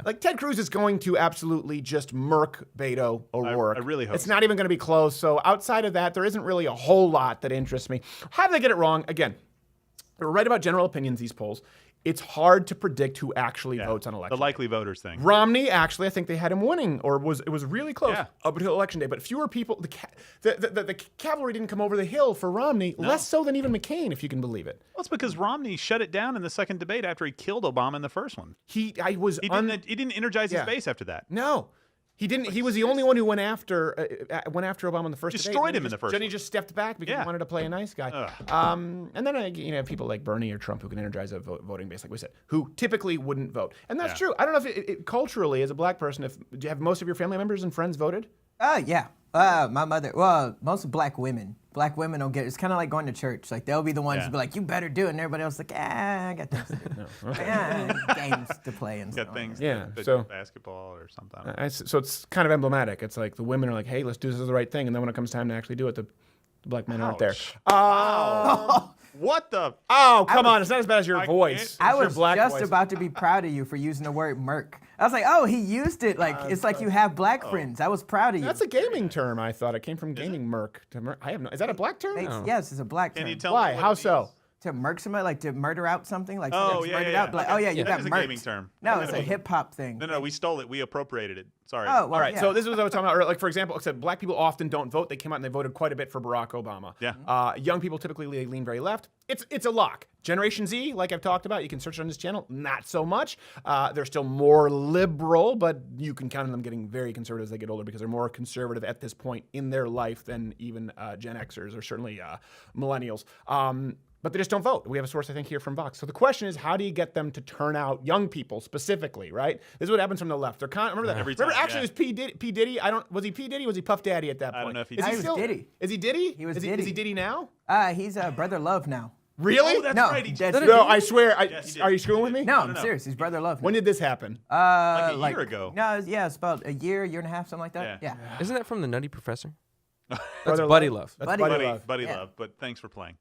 [SPEAKER 2] like Ted Cruz is going to absolutely just murk Beto O'Rourke.
[SPEAKER 1] I really hope
[SPEAKER 2] it's not even going to be close. So outside of that, there isn't really a whole lot that interests me. How did they get it wrong? Again, they were right about general opinions. These polls. It's hard to predict who actually votes on election
[SPEAKER 1] The likely voters thing.
[SPEAKER 2] Romney, actually, I think they had him winning, or it was really close up until election day. But fewer people, the cavalry didn't come over the hill for Romney, less so than even McCain, if you can believe it.
[SPEAKER 1] Well, it's because Romney shut it down in the second debate after he killed Obama in the first one.
[SPEAKER 2] He
[SPEAKER 1] didn't energize his base after that.
[SPEAKER 2] No. He didn't. He was the only one who went after Obama in the first debate.
[SPEAKER 1] Destroyed him in the first
[SPEAKER 2] Then he
[SPEAKER 1] one.
[SPEAKER 2] just stepped back because he wanted to play a nice guy. And then people like Bernie or Trump who can energize a voting base, like we said, who typically wouldn't vote. And that's true. I don't know if culturally, as a black person, do you have most of your family members and friends voted?
[SPEAKER 3] Yeah. My mother. Well, most black women. Black women don't get it. It's kind of like going to church. Like they'll be the ones to be like, "You better do it," and everybody else is like, I got things to do. Games to play and stuff.
[SPEAKER 1] Got things.
[SPEAKER 2] So
[SPEAKER 1] basketball or something.
[SPEAKER 2] So it's kind of emblematic. It's like the women are like, "Hey, let's do this as the right thing," and then when it comes time to actually do it, the black men aren't there.
[SPEAKER 1] What the?
[SPEAKER 2] Oh, come on! It's not as bad as your voice.
[SPEAKER 3] I
[SPEAKER 2] It's your
[SPEAKER 3] was
[SPEAKER 2] black
[SPEAKER 3] just
[SPEAKER 2] voice.
[SPEAKER 3] about to be proud of you for using the word "merc." I was like, "Oh, he used it like it's like you have black friends." I was proud of you.
[SPEAKER 2] That's a gaming term. I thought it came from gaming merc to merc. I have no. Is that a black term?
[SPEAKER 3] Yes, it's a black term.
[SPEAKER 1] Can you tell
[SPEAKER 2] Why?
[SPEAKER 1] me what
[SPEAKER 2] How
[SPEAKER 1] it
[SPEAKER 2] so?
[SPEAKER 1] means?
[SPEAKER 3] To murk somebody, like to murder out something, like
[SPEAKER 1] Oh,
[SPEAKER 3] somebody's
[SPEAKER 1] yeah,
[SPEAKER 3] murdered
[SPEAKER 1] yeah,
[SPEAKER 3] out.
[SPEAKER 1] yeah.
[SPEAKER 3] Like,
[SPEAKER 1] Okay.
[SPEAKER 3] oh yeah, you
[SPEAKER 1] That
[SPEAKER 3] got
[SPEAKER 1] is a
[SPEAKER 3] murked.
[SPEAKER 1] gaming term.
[SPEAKER 3] No, it's a hip hop thing.
[SPEAKER 1] No, we stole it. We appropriated it. Sorry.
[SPEAKER 3] Oh, well,
[SPEAKER 2] All right,
[SPEAKER 3] yeah.
[SPEAKER 2] so this is what I was talking about earlier. Like, for example, except black people often don't vote. They came out and they voted quite a bit for Barack Obama.
[SPEAKER 1] Yeah.
[SPEAKER 2] Young people typically lean very left. It's a lock. Generation Z, like I've talked about, you can search it on this channel. Not so much. They're still more liberal, but you can count on them getting very conservative as they get older because they're more conservative at this point in their life than even Gen Xers or certainly millennials. But they just don't vote. We have a source, I think, here from Vox. So the question is, how do you get them to turn out young people specifically, right? This is what happens from the left. They're remember that?
[SPEAKER 1] Every
[SPEAKER 2] Remember,
[SPEAKER 1] time,
[SPEAKER 2] actually, it was P. Diddy. Was he P. Diddy? Was he Puff Daddy at that point?
[SPEAKER 1] I don't know if he
[SPEAKER 2] is
[SPEAKER 1] did.
[SPEAKER 2] he
[SPEAKER 3] He was
[SPEAKER 2] still
[SPEAKER 3] Diddy.
[SPEAKER 2] Is he Diddy?
[SPEAKER 3] He was
[SPEAKER 2] Is
[SPEAKER 3] Diddy.
[SPEAKER 2] he Diddy now?
[SPEAKER 3] He's Brother Love now.
[SPEAKER 2] Really?
[SPEAKER 1] Oh, that's
[SPEAKER 3] No,
[SPEAKER 1] right. He
[SPEAKER 3] that's-
[SPEAKER 1] just,
[SPEAKER 2] No, I swear.
[SPEAKER 1] he did.
[SPEAKER 2] Are you screwing with me?
[SPEAKER 3] No, I'm
[SPEAKER 1] no.
[SPEAKER 3] serious. He's Brother Love now.
[SPEAKER 2] When did this happen?
[SPEAKER 1] like a year ago.
[SPEAKER 3] No, it's about a year and a half, something like that.
[SPEAKER 1] Yeah.
[SPEAKER 3] Yeah.
[SPEAKER 4] Isn't that from the Nutty Professor? That's
[SPEAKER 2] Brother
[SPEAKER 4] Buddy
[SPEAKER 2] Love?
[SPEAKER 4] Love.
[SPEAKER 2] That's
[SPEAKER 3] Buddy
[SPEAKER 2] Buddy
[SPEAKER 3] Love.
[SPEAKER 2] Love.
[SPEAKER 3] Yeah.
[SPEAKER 1] love, but thanks for playing.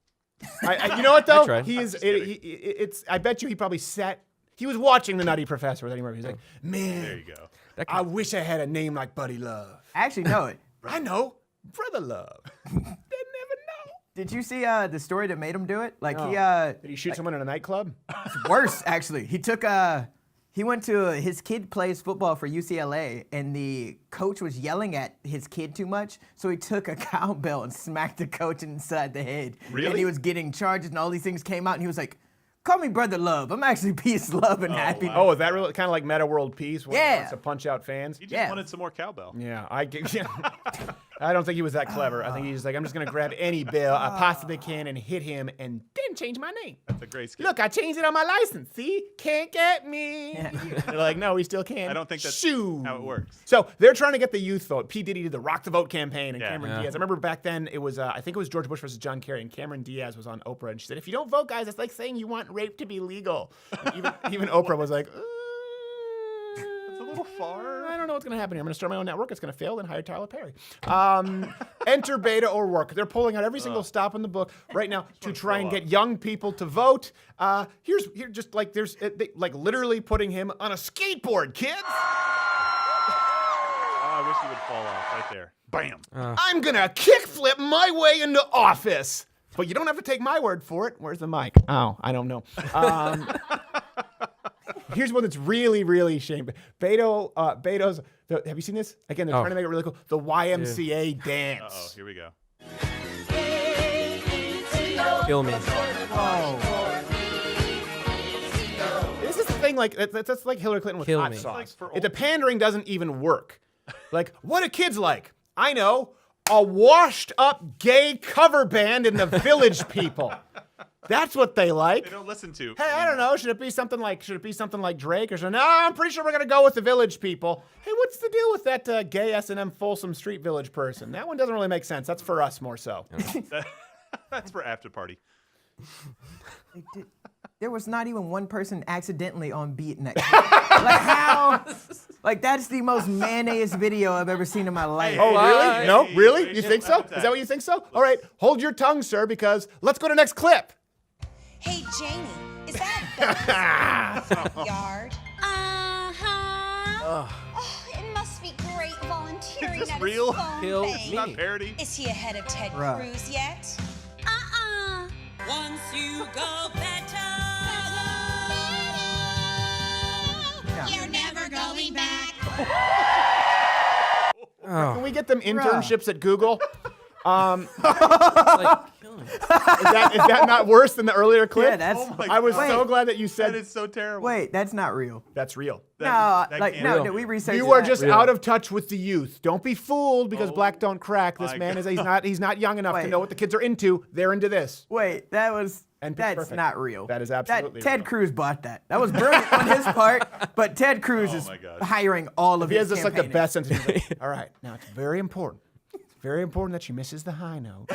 [SPEAKER 2] You know what though?
[SPEAKER 4] tried.
[SPEAKER 2] He is.
[SPEAKER 1] kidding.
[SPEAKER 2] It's. I bet you he probably sat. He was watching the Nutty Professor with Eddie Murphy. He's like, man,
[SPEAKER 1] There you go.
[SPEAKER 2] I wish I had a name like Buddy Love.
[SPEAKER 3] I actually know it.
[SPEAKER 2] I know, Brother Love. They never know.
[SPEAKER 3] Did you see the story that made him do it? Like
[SPEAKER 2] Did he shoot someone in a nightclub?
[SPEAKER 3] worse actually. He went to his kid plays football for UCLA, and the coach was yelling at his kid too much, so he took a cowbell and smacked the coach inside the head.
[SPEAKER 1] Really?
[SPEAKER 3] And he was getting charges, and all these things came out, and he was like, "Call me Brother Love. I'm actually peace, love, and happy."
[SPEAKER 2] Oh, is that really kind of like Meta World Peace? Where he
[SPEAKER 3] Yeah.
[SPEAKER 2] wants to punch out fans.
[SPEAKER 1] He just
[SPEAKER 3] Yeah.
[SPEAKER 1] wanted some more cowbell.
[SPEAKER 2] Yeah, I don't think he was that clever. I think he's like, I'm just gonna grab any bill I possibly can and hit him, and then change my name.
[SPEAKER 1] That's a great skit.
[SPEAKER 2] Look, I changed it on my license. See, can't get me. They're like, no, we still can.
[SPEAKER 1] I don't think that's
[SPEAKER 2] Shoo.
[SPEAKER 1] how it works.
[SPEAKER 2] So they're trying to get the youth vote. P. Diddy did the Rock the Vote campaign, and
[SPEAKER 1] Yeah.
[SPEAKER 2] Cameron
[SPEAKER 4] Yeah.
[SPEAKER 2] Diaz. I remember back then it was, I think it was George Bush versus John Kerry, and Cameron Diaz was on Oprah, and she said, if you don't vote, guys, it's like saying you want rape to be legal. And even Oprah was like,
[SPEAKER 1] It's a little far.
[SPEAKER 2] I don't know what's going to happen here. I'm going to start my own network. It's going to fail, then hire Tyler Perry. Enter Beto O'Rourke. They're pulling out every single stop in the book right now to try and get young people to vote. Here's just like like literally putting him on a skateboard, kids.
[SPEAKER 1] Oh, I wish he would fall off right there. Bam.
[SPEAKER 2] I'm going to kickflip my way into office. But you don't have to take my word for it. Where's the mic? Oh, I don't know. Here's one that's really, really shame. Beto's. Have you seen this? Again, they're trying to make it really cool. The YMCA dance.
[SPEAKER 1] Oh, here we go.
[SPEAKER 4] Kill me.
[SPEAKER 2] This is the thing. Like that's like Hillary Clinton with
[SPEAKER 4] Kill
[SPEAKER 2] hot
[SPEAKER 4] me.
[SPEAKER 2] sauce.
[SPEAKER 1] Like for
[SPEAKER 2] The pandering doesn't even work. Like, what do kids like? I know. A washed-up gay cover band in the Village People. That's what they like.
[SPEAKER 1] They don't listen to.
[SPEAKER 2] Hey, I don't know. Should it be something like Drake or something? No, I'm pretty sure we're gonna go with the Village People. Hey, what's the deal with that gay S&M Folsom Street Village person? That one doesn't really make sense. That's for us more so.
[SPEAKER 1] That's for after party.
[SPEAKER 3] There was not even one person accidentally on beat in that. Like how? Like, that's the most mayonnaise video I've ever seen in my life.
[SPEAKER 2] Oh, really? No, really? You think so?
[SPEAKER 1] Appetite.
[SPEAKER 2] Is that what you think so? All right, hold your tongue, sir, because let's go to next clip.
[SPEAKER 7] Hey, Janie, is that Beth's yard? Uh-huh. Oh, it must be great volunteering
[SPEAKER 1] Is this
[SPEAKER 7] at
[SPEAKER 1] real?
[SPEAKER 7] his phone
[SPEAKER 4] Kill
[SPEAKER 7] bank.
[SPEAKER 1] It's not parody.
[SPEAKER 7] Is he ahead of Ted
[SPEAKER 3] Bruh.
[SPEAKER 7] Cruz yet?
[SPEAKER 8] Once you go better, you're never going back.
[SPEAKER 2] Can we get them internships at Google?
[SPEAKER 4] Like, kill him.
[SPEAKER 2] Is that not worse than the earlier clip?
[SPEAKER 3] Yeah, that's.
[SPEAKER 1] Oh my
[SPEAKER 2] I was
[SPEAKER 1] God.
[SPEAKER 2] so glad that you said
[SPEAKER 1] That is so terrible.
[SPEAKER 3] Wait, that's not real.
[SPEAKER 2] that's real.
[SPEAKER 3] No,
[SPEAKER 1] that
[SPEAKER 3] like,
[SPEAKER 1] can't
[SPEAKER 3] no,
[SPEAKER 1] be
[SPEAKER 3] no, we
[SPEAKER 1] real.
[SPEAKER 3] researched
[SPEAKER 2] You are
[SPEAKER 3] that.
[SPEAKER 2] just out of touch with the youth. Don't be fooled because
[SPEAKER 1] Oh
[SPEAKER 2] black don't crack. This
[SPEAKER 1] my
[SPEAKER 2] man is
[SPEAKER 1] God.
[SPEAKER 2] he's not young enough to
[SPEAKER 3] Wait.
[SPEAKER 2] know what the kids are into. They're into this.
[SPEAKER 3] Wait, that's
[SPEAKER 2] Perfect.
[SPEAKER 3] not real.
[SPEAKER 2] That is absolutely
[SPEAKER 3] Ted
[SPEAKER 2] real.
[SPEAKER 3] Cruz bought that. That was brilliant on his part, but Ted Cruz is
[SPEAKER 1] my gosh.
[SPEAKER 3] hiring all of
[SPEAKER 2] He has
[SPEAKER 3] his
[SPEAKER 2] just like the
[SPEAKER 3] campaigners.
[SPEAKER 2] best sense of humor. All right, now it's very important. It's very important that she misses the high note.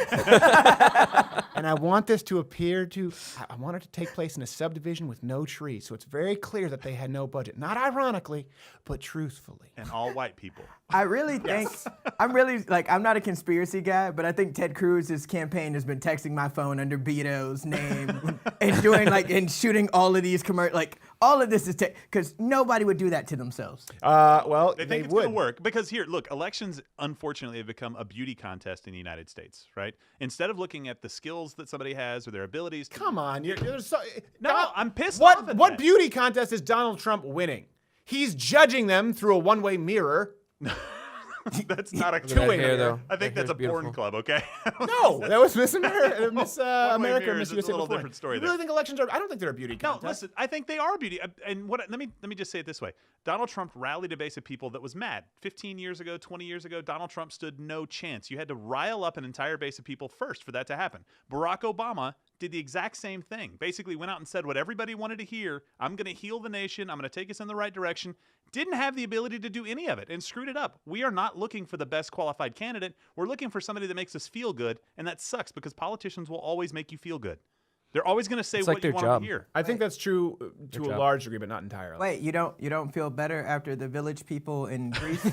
[SPEAKER 2] And I want this to appear to, I want it to take place in a subdivision with no trees. So it's very clear that they had no budget. Not ironically, but truthfully.
[SPEAKER 1] And all white people.
[SPEAKER 3] I really think I'm really like I'm not a conspiracy guy, but I think Ted Cruz's campaign has been texting my phone under Beto's name and doing like and shooting all of these like all of this is because nobody would do that to themselves.
[SPEAKER 2] Well,
[SPEAKER 1] They think it's going to work because here, look, elections unfortunately have become a beauty contest in the United States, right? Instead of looking at the skills that somebody has or their abilities.
[SPEAKER 2] Come on, you're so.
[SPEAKER 1] No, I'm pissed off at
[SPEAKER 2] What
[SPEAKER 1] that.
[SPEAKER 2] beauty contest is Donald Trump winning? He's judging them through a one-way mirror.
[SPEAKER 1] That's not a
[SPEAKER 4] Look at that
[SPEAKER 2] Two-way
[SPEAKER 4] hair,
[SPEAKER 2] mirror.
[SPEAKER 4] though.
[SPEAKER 1] I think
[SPEAKER 4] That
[SPEAKER 1] that's a
[SPEAKER 4] hair's
[SPEAKER 1] porn
[SPEAKER 4] beautiful.
[SPEAKER 1] club, okay?
[SPEAKER 2] No, that was Miss America, Miss
[SPEAKER 1] One-way
[SPEAKER 2] America,
[SPEAKER 1] mirror
[SPEAKER 2] Miss
[SPEAKER 1] is a
[SPEAKER 2] USA
[SPEAKER 1] little
[SPEAKER 2] before.
[SPEAKER 1] different story
[SPEAKER 2] You
[SPEAKER 1] there.
[SPEAKER 2] really think elections are? I don't think they're a beauty
[SPEAKER 1] No,
[SPEAKER 2] contest.
[SPEAKER 1] listen, I think they are beauty. And what? Let me just say it this way: Donald Trump rallied a base of people that was mad. 15 years ago, 20 years ago, Donald Trump stood no chance. You had to rile up an entire base of people first for that to happen. Barack Obama did the exact same thing. Basically, went out and said what everybody wanted to hear. I'm going to heal the nation. I'm going to take us in the right direction. Didn't have the ability to do any of it and screwed it up. We are not looking for the best qualified candidate. We're looking for somebody that makes us feel good, and that sucks because politicians will always make you feel good. They're always going to say
[SPEAKER 4] It's
[SPEAKER 1] what
[SPEAKER 4] like
[SPEAKER 1] you
[SPEAKER 4] their
[SPEAKER 1] want them
[SPEAKER 4] job.
[SPEAKER 1] to hear.
[SPEAKER 2] I think that's true to a
[SPEAKER 4] job.
[SPEAKER 2] large degree, but not entirely.
[SPEAKER 3] Wait, you don't feel better after the village people in Greece?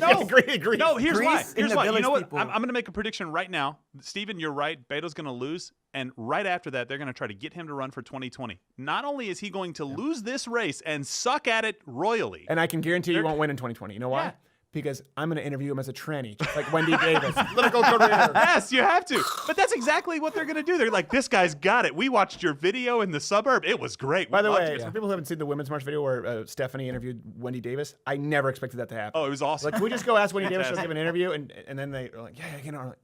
[SPEAKER 2] No, agree.
[SPEAKER 1] No, here's why.
[SPEAKER 3] Greece and
[SPEAKER 1] Here's
[SPEAKER 3] the
[SPEAKER 1] why. You
[SPEAKER 3] village
[SPEAKER 1] know what?
[SPEAKER 3] people.
[SPEAKER 1] I'm going to make a prediction right now. Steven, you're right. Beto's going to lose. And right after that, they're going to try to get him to run for 2020. Not only is he going to lose this race and suck at it royally.
[SPEAKER 2] And I can guarantee you won't win in 2020. You know why?
[SPEAKER 1] Yeah.
[SPEAKER 2] Because I'm going to interview him as a tranny, just like Wendy Davis. Political career.
[SPEAKER 1] Yes, you have to. But that's exactly what they're going to do. They're like, this guy's got it. We watched your video in the suburb. It was great.
[SPEAKER 2] By the
[SPEAKER 1] We loved
[SPEAKER 2] way,
[SPEAKER 1] it."
[SPEAKER 2] for people who haven't seen the Women's March video where Stephanie interviewed Wendy Davis, I never expected that to happen.
[SPEAKER 1] Oh, it was awesome.
[SPEAKER 2] Like, can we just go ask Wendy Davis to
[SPEAKER 1] Fantastic.
[SPEAKER 2] give an interview? And then they were like, yeah, you know, I'm like,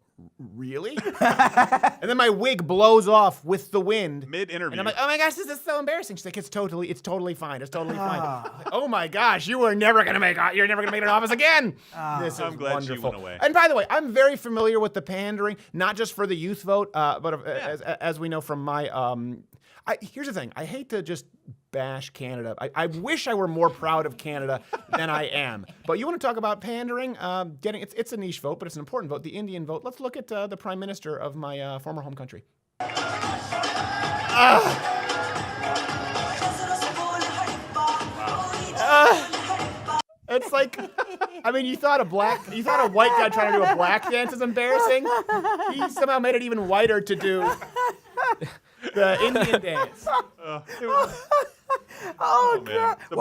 [SPEAKER 2] really? And then my wig blows off with the wind.
[SPEAKER 1] Mid-interview.
[SPEAKER 2] And I'm like, oh my gosh, this is so embarrassing. She's like, it's totally fine. It's totally fine. I'm like, oh my gosh, you're never gonna make it in office again. This is
[SPEAKER 1] I'm glad she
[SPEAKER 2] wonderful.
[SPEAKER 1] went away.
[SPEAKER 2] And by the way, I'm very familiar with the pandering, not just for the youth vote, but as we know from my. Here's the thing. I hate to just bash Canada. I wish I were more proud of Canada than I am. But you want to talk about pandering? It's a niche vote, but it's an important vote. The Indian vote. Let's look at the Prime Minister of my former home country. It's like, I mean, you thought a white guy trying to do a black dance is embarrassing. He somehow made it even whiter to do the Indian dance.
[SPEAKER 3] Oh,
[SPEAKER 1] Man.
[SPEAKER 3] God.
[SPEAKER 1] The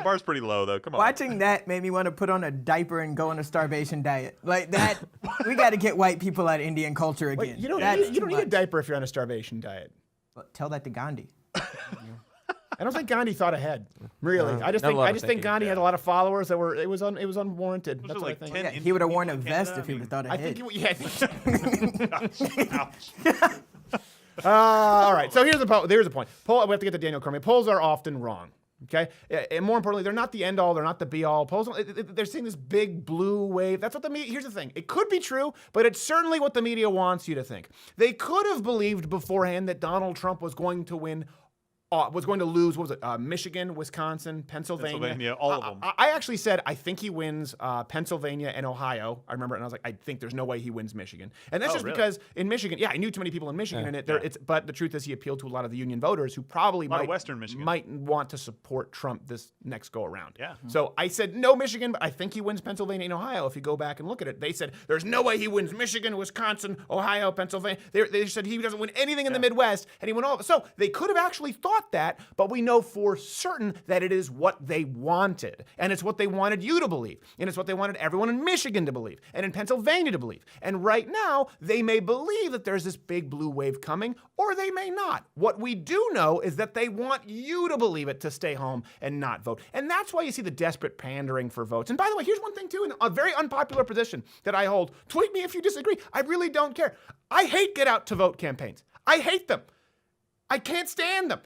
[SPEAKER 1] bar's pretty low, though. Come on.
[SPEAKER 3] Watching that made me want to put on a diaper and go on a starvation diet. Like that, we got to get white people out of Indian culture again.
[SPEAKER 2] Wait, you don't
[SPEAKER 3] That's
[SPEAKER 2] need a
[SPEAKER 3] too
[SPEAKER 2] diaper if you're on a starvation diet.
[SPEAKER 3] much. Tell that to Gandhi.
[SPEAKER 2] I don't think Gandhi thought ahead. Really, I just
[SPEAKER 4] not a lot of
[SPEAKER 2] think
[SPEAKER 4] thinking.
[SPEAKER 2] Gandhi had a lot of followers that were it was unwarranted.
[SPEAKER 1] Was
[SPEAKER 2] That's
[SPEAKER 1] it
[SPEAKER 2] what
[SPEAKER 1] like
[SPEAKER 2] I think.
[SPEAKER 1] 10
[SPEAKER 3] Yeah, he would have worn a
[SPEAKER 1] Indian
[SPEAKER 3] vest
[SPEAKER 1] Canada?
[SPEAKER 3] if he would have thought
[SPEAKER 2] I
[SPEAKER 3] ahead.
[SPEAKER 2] think yeah. All right. So here's the point. We have to get to Daniel Cormier. Polls are often wrong. Okay, and more importantly, they're not the end all. They're not the be all. Polls. They're seeing this big blue wave. That's what the media. Here's the thing. It could be true, but it's certainly what the media wants you to think. They could have believed beforehand that Donald Trump was going to win was going to lose. What was it? Michigan, Wisconsin, Pennsylvania.
[SPEAKER 1] All of them.
[SPEAKER 2] I actually said I think he wins Pennsylvania and Ohio. I remember it, and I was like, I think there's no way he wins Michigan, and that's just because in Michigan, I knew too many people in Michigan, and but the truth is he appealed to a lot of the union voters who probably
[SPEAKER 1] Western Michigan
[SPEAKER 2] might want to support Trump this next go around.
[SPEAKER 1] Yeah.
[SPEAKER 2] So I said no Michigan, but I think he wins Pennsylvania and Ohio. If you go back and look at it, they said there's no way he wins Michigan, Wisconsin, Ohio, Pennsylvania. They said he doesn't win anything in the Midwest, and he won all of it. So they could have actually thought that, but we know for certain that it is what they wanted, and it's what they wanted you to believe, and it's what they wanted everyone in Michigan to believe, and in Pennsylvania to believe. And right now, they may believe that there's this big blue wave coming, or they may not. What we do know is that they want you to believe it, to stay home and not vote. And that's why you see the desperate pandering for votes. And by the way, here's one thing too, in a very unpopular position that I hold. Tweet me if you disagree. I really don't care. I hate get out to vote campaigns. I hate them. I can't stand them.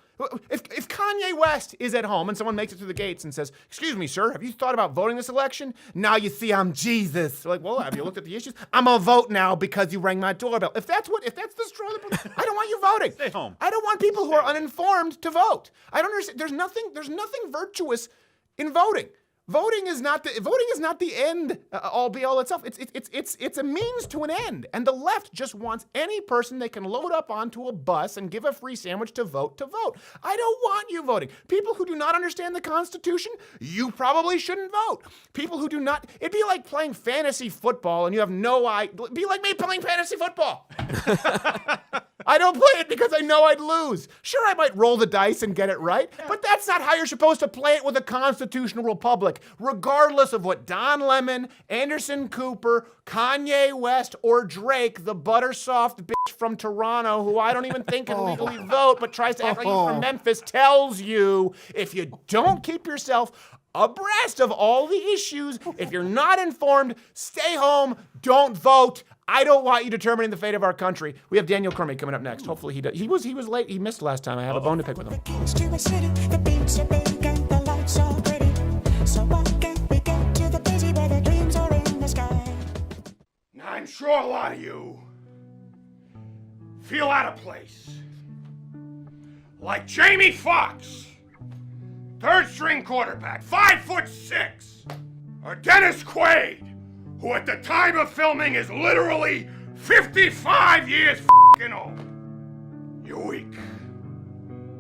[SPEAKER 2] If Kanye West is at home and someone makes it through the gates and says, "Excuse me, sir, have you thought about voting this election? Now you see I'm Jesus." Like, well, have you looked at the issues? I'm gonna vote now because you rang my doorbell. If that's the straw, I don't want you voting.
[SPEAKER 1] Stay home.
[SPEAKER 2] I don't want people who are uninformed to vote. I don't understand. There's nothing virtuous in voting. Voting is not the end all be all itself. It's a means to an end. And the left just wants any person they can load up onto a bus and give a free sandwich to vote. I don't want you voting. People who do not understand the Constitution, you probably shouldn't vote. People who do not, it'd be like playing fantasy football and you have no idea. Be like me playing fantasy football. I don't play it because I know I'd lose. Sure, I might roll the dice and get it right, but that's not how you're supposed to play it with a constitutional republic, regardless of what Don Lemon, Anderson Cooper, Kanye West, or Drake, the buttersoft bitch from Toronto, who I don't even think can legally vote, but tries to act like he's from Memphis, tells you. If you don't keep yourself abreast of all the issues, if you're not informed, stay home, don't vote. I don't want you determining the fate of our country. We have Daniel Cormier coming up next. Hopefully he does. He was late. He missed last time. I have a bone to pick with him.
[SPEAKER 6] Now, I'm sure a lot of you feel out of place. Like Jamie Foxx, third string quarterback, 5'6", or Dennis Quaid, who at the time of filming is literally 55 years f***ing old. You're weak.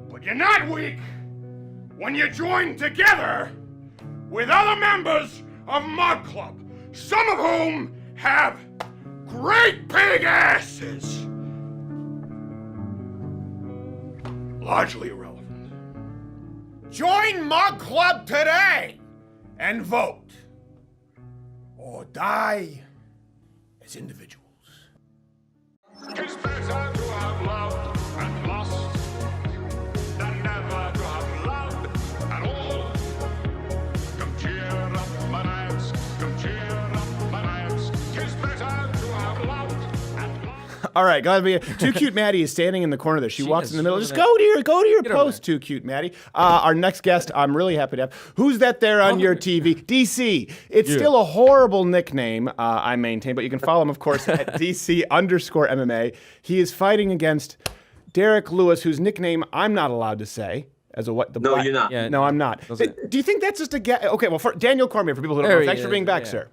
[SPEAKER 6] But you're not weak when you join together with other members of Mud Club, some of whom have great big asses. Largely irrelevant. Join Mud Club today and vote. Or die as individuals.
[SPEAKER 5] It's better to have loved and lost than never to have loved at all. Come cheer up my nights, come cheer up my nights. It's better to have loved and lost.
[SPEAKER 2] All right, glad to be here. Too Cute Maddie is standing in the corner there. She walks in the middle. Just go to your post, Too Cute Maddie. Our next guest, I'm really happy to have. Who's that there on your TV? DC. It's still a horrible nickname, I maintain, but you can follow him, of course, at DC_MMA. He is fighting against Derek Lewis, whose nickname I'm not allowed to say.
[SPEAKER 9] No, you're not.
[SPEAKER 2] Yeah, no, I'm not. Do you think that's just a guess? Okay, well, for Daniel Cormier, for people who don't know, thanks for being back, sir.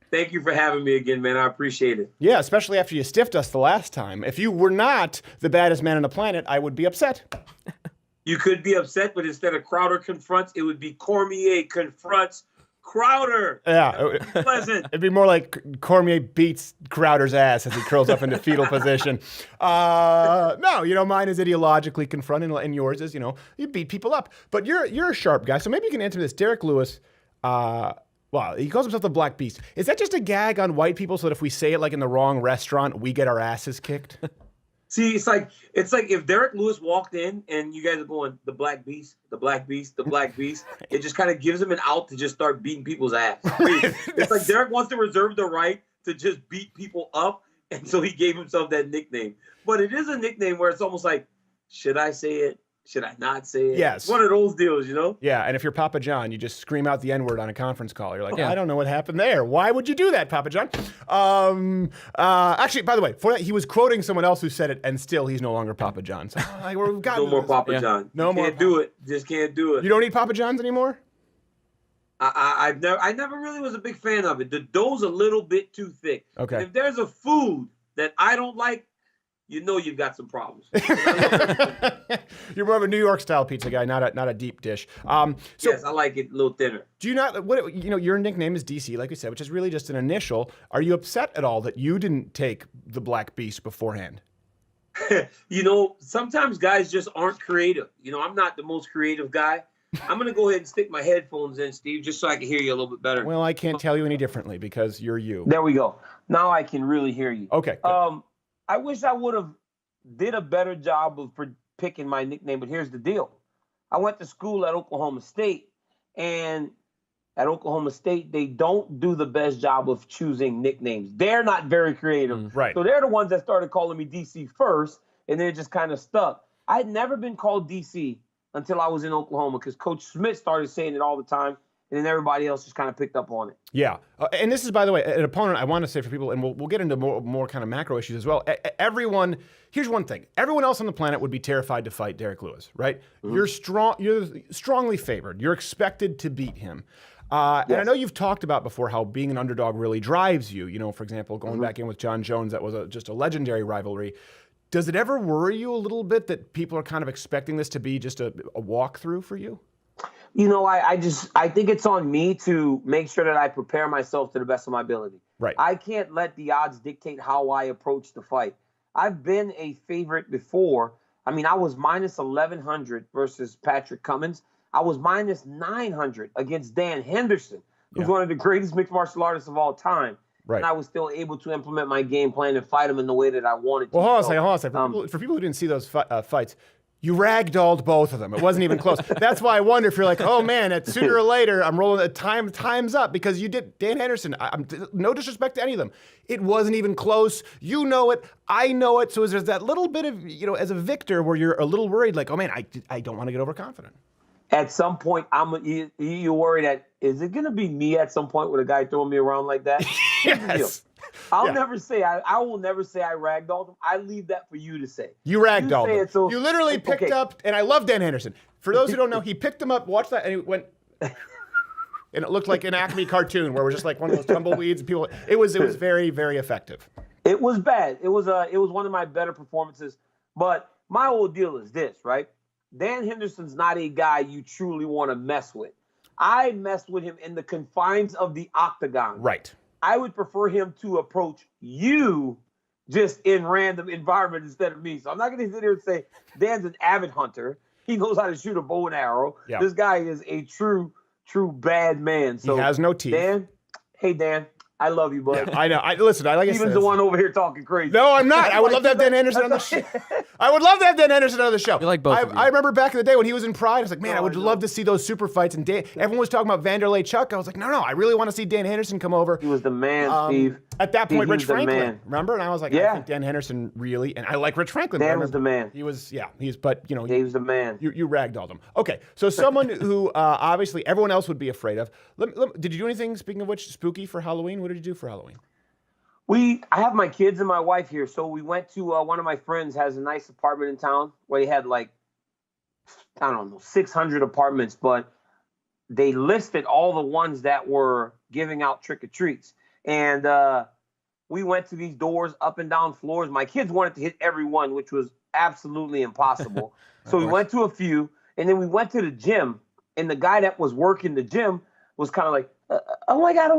[SPEAKER 9] Thank you for having me again, man. I appreciate it.
[SPEAKER 2] Yeah, especially after you stiffed us the last time. If you were not the baddest man on the planet, I would be upset.
[SPEAKER 9] You could be upset, but instead of Crowder confronts, it would be Cormier confronts Crowder.
[SPEAKER 2] Yeah.
[SPEAKER 9] Pleasant.
[SPEAKER 2] It'd be more like Cormier beats Crowder's ass as he curls up into fetal position. No, mine is ideologically confronting, and yours is, you beat people up. But you're a sharp guy, so maybe you can answer this. Derek Lewis, well, he calls himself the Black Beast. Is that just a gag on white people so that if we say it like in the wrong restaurant, we get our asses kicked?
[SPEAKER 9] See, it's like if Derek Lewis walked in and you guys are going, the Black Beast, the Black Beast, the Black Beast, it just kind of gives him an out to just start beating people's ass. It's like Derek wants to reserve the right to just beat people up, and so he gave himself that nickname. But it is a nickname where it's almost like, should I say it? Should I not say it?
[SPEAKER 2] Yes.
[SPEAKER 9] It's one of those deals, you know?
[SPEAKER 2] Yeah, and if you're Papa John, you just scream out the N-word on a conference call. You're like,
[SPEAKER 4] Yeah.
[SPEAKER 2] I don't know what happened there. Why would you do that, Papa John? Actually, by the way, for that, he was quoting someone else who said it, and still he's no longer Papa John. So we've got
[SPEAKER 9] No more Papa John.
[SPEAKER 2] No more
[SPEAKER 9] Can't do it. Just can't do it.
[SPEAKER 2] You don't eat Papa John's anymore?
[SPEAKER 9] I never really was a big fan of it. The dough's a little bit too thick.
[SPEAKER 2] Okay.
[SPEAKER 9] And if there's a food that I don't like, you know you've got some problems.
[SPEAKER 2] You're more of a New York style pizza guy, not a deep dish. So
[SPEAKER 9] Yes, I like it a little thinner.
[SPEAKER 2] do you not? What your nickname is DC, like we said, which is really just an initial. Are you upset at all that you didn't take the Black Beast beforehand?
[SPEAKER 9] You know, sometimes guys just aren't creative. You know, I'm not the most creative guy. I'm gonna go ahead and stick my headphones in, Steve, just so I can hear you a little bit better.
[SPEAKER 2] Well, I can't tell you any differently because you're you.
[SPEAKER 9] There we go. Now I can really hear you.
[SPEAKER 2] Okay. Good.
[SPEAKER 9] I wish I would have did a better job of picking my nickname, but here's the deal. I went to school at Oklahoma State, and at Oklahoma State, they don't do the best job of choosing nicknames. They're not very creative.
[SPEAKER 2] Right.
[SPEAKER 9] So they're the ones that started calling me DC first, and then it just kind of stuck. I had never been called DC until I was in Oklahoma because Coach Smith started saying it all the time, and then everybody else just kind of picked up on it.
[SPEAKER 2] Yeah, and this is, by the way, an opponent I want to say for people, and we'll get into more kind of macro issues as well. Everyone, here's one thing: everyone else on the planet would be terrified to fight Derek Lewis, right? Mm-hmm. You're strongly favored. You're expected to beat him. Yes. And I know you've talked about before how being an underdog really drives you. You know, for example, going back in with John Jones, that was just a legendary rivalry. Does it ever worry you a little bit that people are kind of expecting this to be just a walkthrough for you?
[SPEAKER 9] You know, I think it's on me to make sure that I prepare myself to the best of my ability.
[SPEAKER 2] Right.
[SPEAKER 9] I can't let the odds dictate how I approach the fight. I've been a favorite before. I mean, I was minus 1,100 versus Patrick Cummins. I was minus 900 against Dan Henderson, who's one of the greatest mixed martial artists of all time.
[SPEAKER 2] Right.
[SPEAKER 9] And I was still able to implement my game plan and fight him in the way that I wanted to.
[SPEAKER 2] Well, hold on a second. For people who didn't see those fights, you ragdolled both of them. It wasn't even close. That's why I wonder if you're like, oh man, sooner or later, I'm rolling the time's up because you did Dan Henderson. I'm no disrespect to any of them. It wasn't even close. You know it. I know it. So there's that little bit of, as a victor where you're a little worried, like, oh man, I don't want to get overconfident.
[SPEAKER 9] At some point, you worry that, is it going to be me at some point with a guy throwing me around like that?
[SPEAKER 2] Yes.
[SPEAKER 9] I'll never say, I will never say I ragdolled him. I leave that for you to say.
[SPEAKER 2] You ragdolled him.
[SPEAKER 9] So,
[SPEAKER 2] you literally picked up, and I love Dan Henderson. For those who don't know, he picked him up, watched that, and he went, and it looked like an Acme cartoon where it was just like one of those tumbleweeds. People, it was very, very effective.
[SPEAKER 9] It was bad. It was one of my better performances. But my whole deal is this, right? Dan Henderson's not a guy you truly want to mess with. I messed with him in the confines of the octagon.
[SPEAKER 2] Right.
[SPEAKER 9] I would prefer him to approach you just in random environment instead of me. So I'm not going to sit here and say Dan's an avid hunter. He knows how to shoot a bow and arrow.
[SPEAKER 2] Yeah.
[SPEAKER 9] This guy is a true bad man. So
[SPEAKER 2] he has no teeth.
[SPEAKER 9] Dan, hey Dan, I love you, bud.
[SPEAKER 2] Yeah, I know. Listen, like I said,
[SPEAKER 9] Steven's the one over here talking crazy.
[SPEAKER 2] No, I'm not. I would love to have Dan Henderson on the show. I would love to have Dan Henderson on the show.
[SPEAKER 4] You like both of you.
[SPEAKER 2] I remember back in the day when he was in Pride, I was like, man, I would love to see those super fights. And everyone was talking about Vanderlei Chuck. I was like, no, I really want to see Dan Henderson come over.
[SPEAKER 9] He was the man, Steve.
[SPEAKER 2] At that point, Rich Franklin,
[SPEAKER 9] man.
[SPEAKER 2] remember? And I was like, I think Dan Henderson really, and I like Rich Franklin.
[SPEAKER 9] Dan was the man.
[SPEAKER 2] He was, he was
[SPEAKER 9] the man.
[SPEAKER 2] You ragdolled him. Okay, so someone who obviously everyone else would be afraid of. Did you do anything, speaking of which, spooky for Halloween? What did you do for Halloween?
[SPEAKER 9] I have my kids and my wife here, so we went to one of my friends has a nice apartment in town where they had 600 apartments, but they listed all the ones that were giving out trick-or-treats. And we went to these doors up and down floors. My kids wanted to hit every one, which was absolutely impossible. So we went to a few, and then we went to the gym, and the guy that was working the gym was kind of like, oh my God,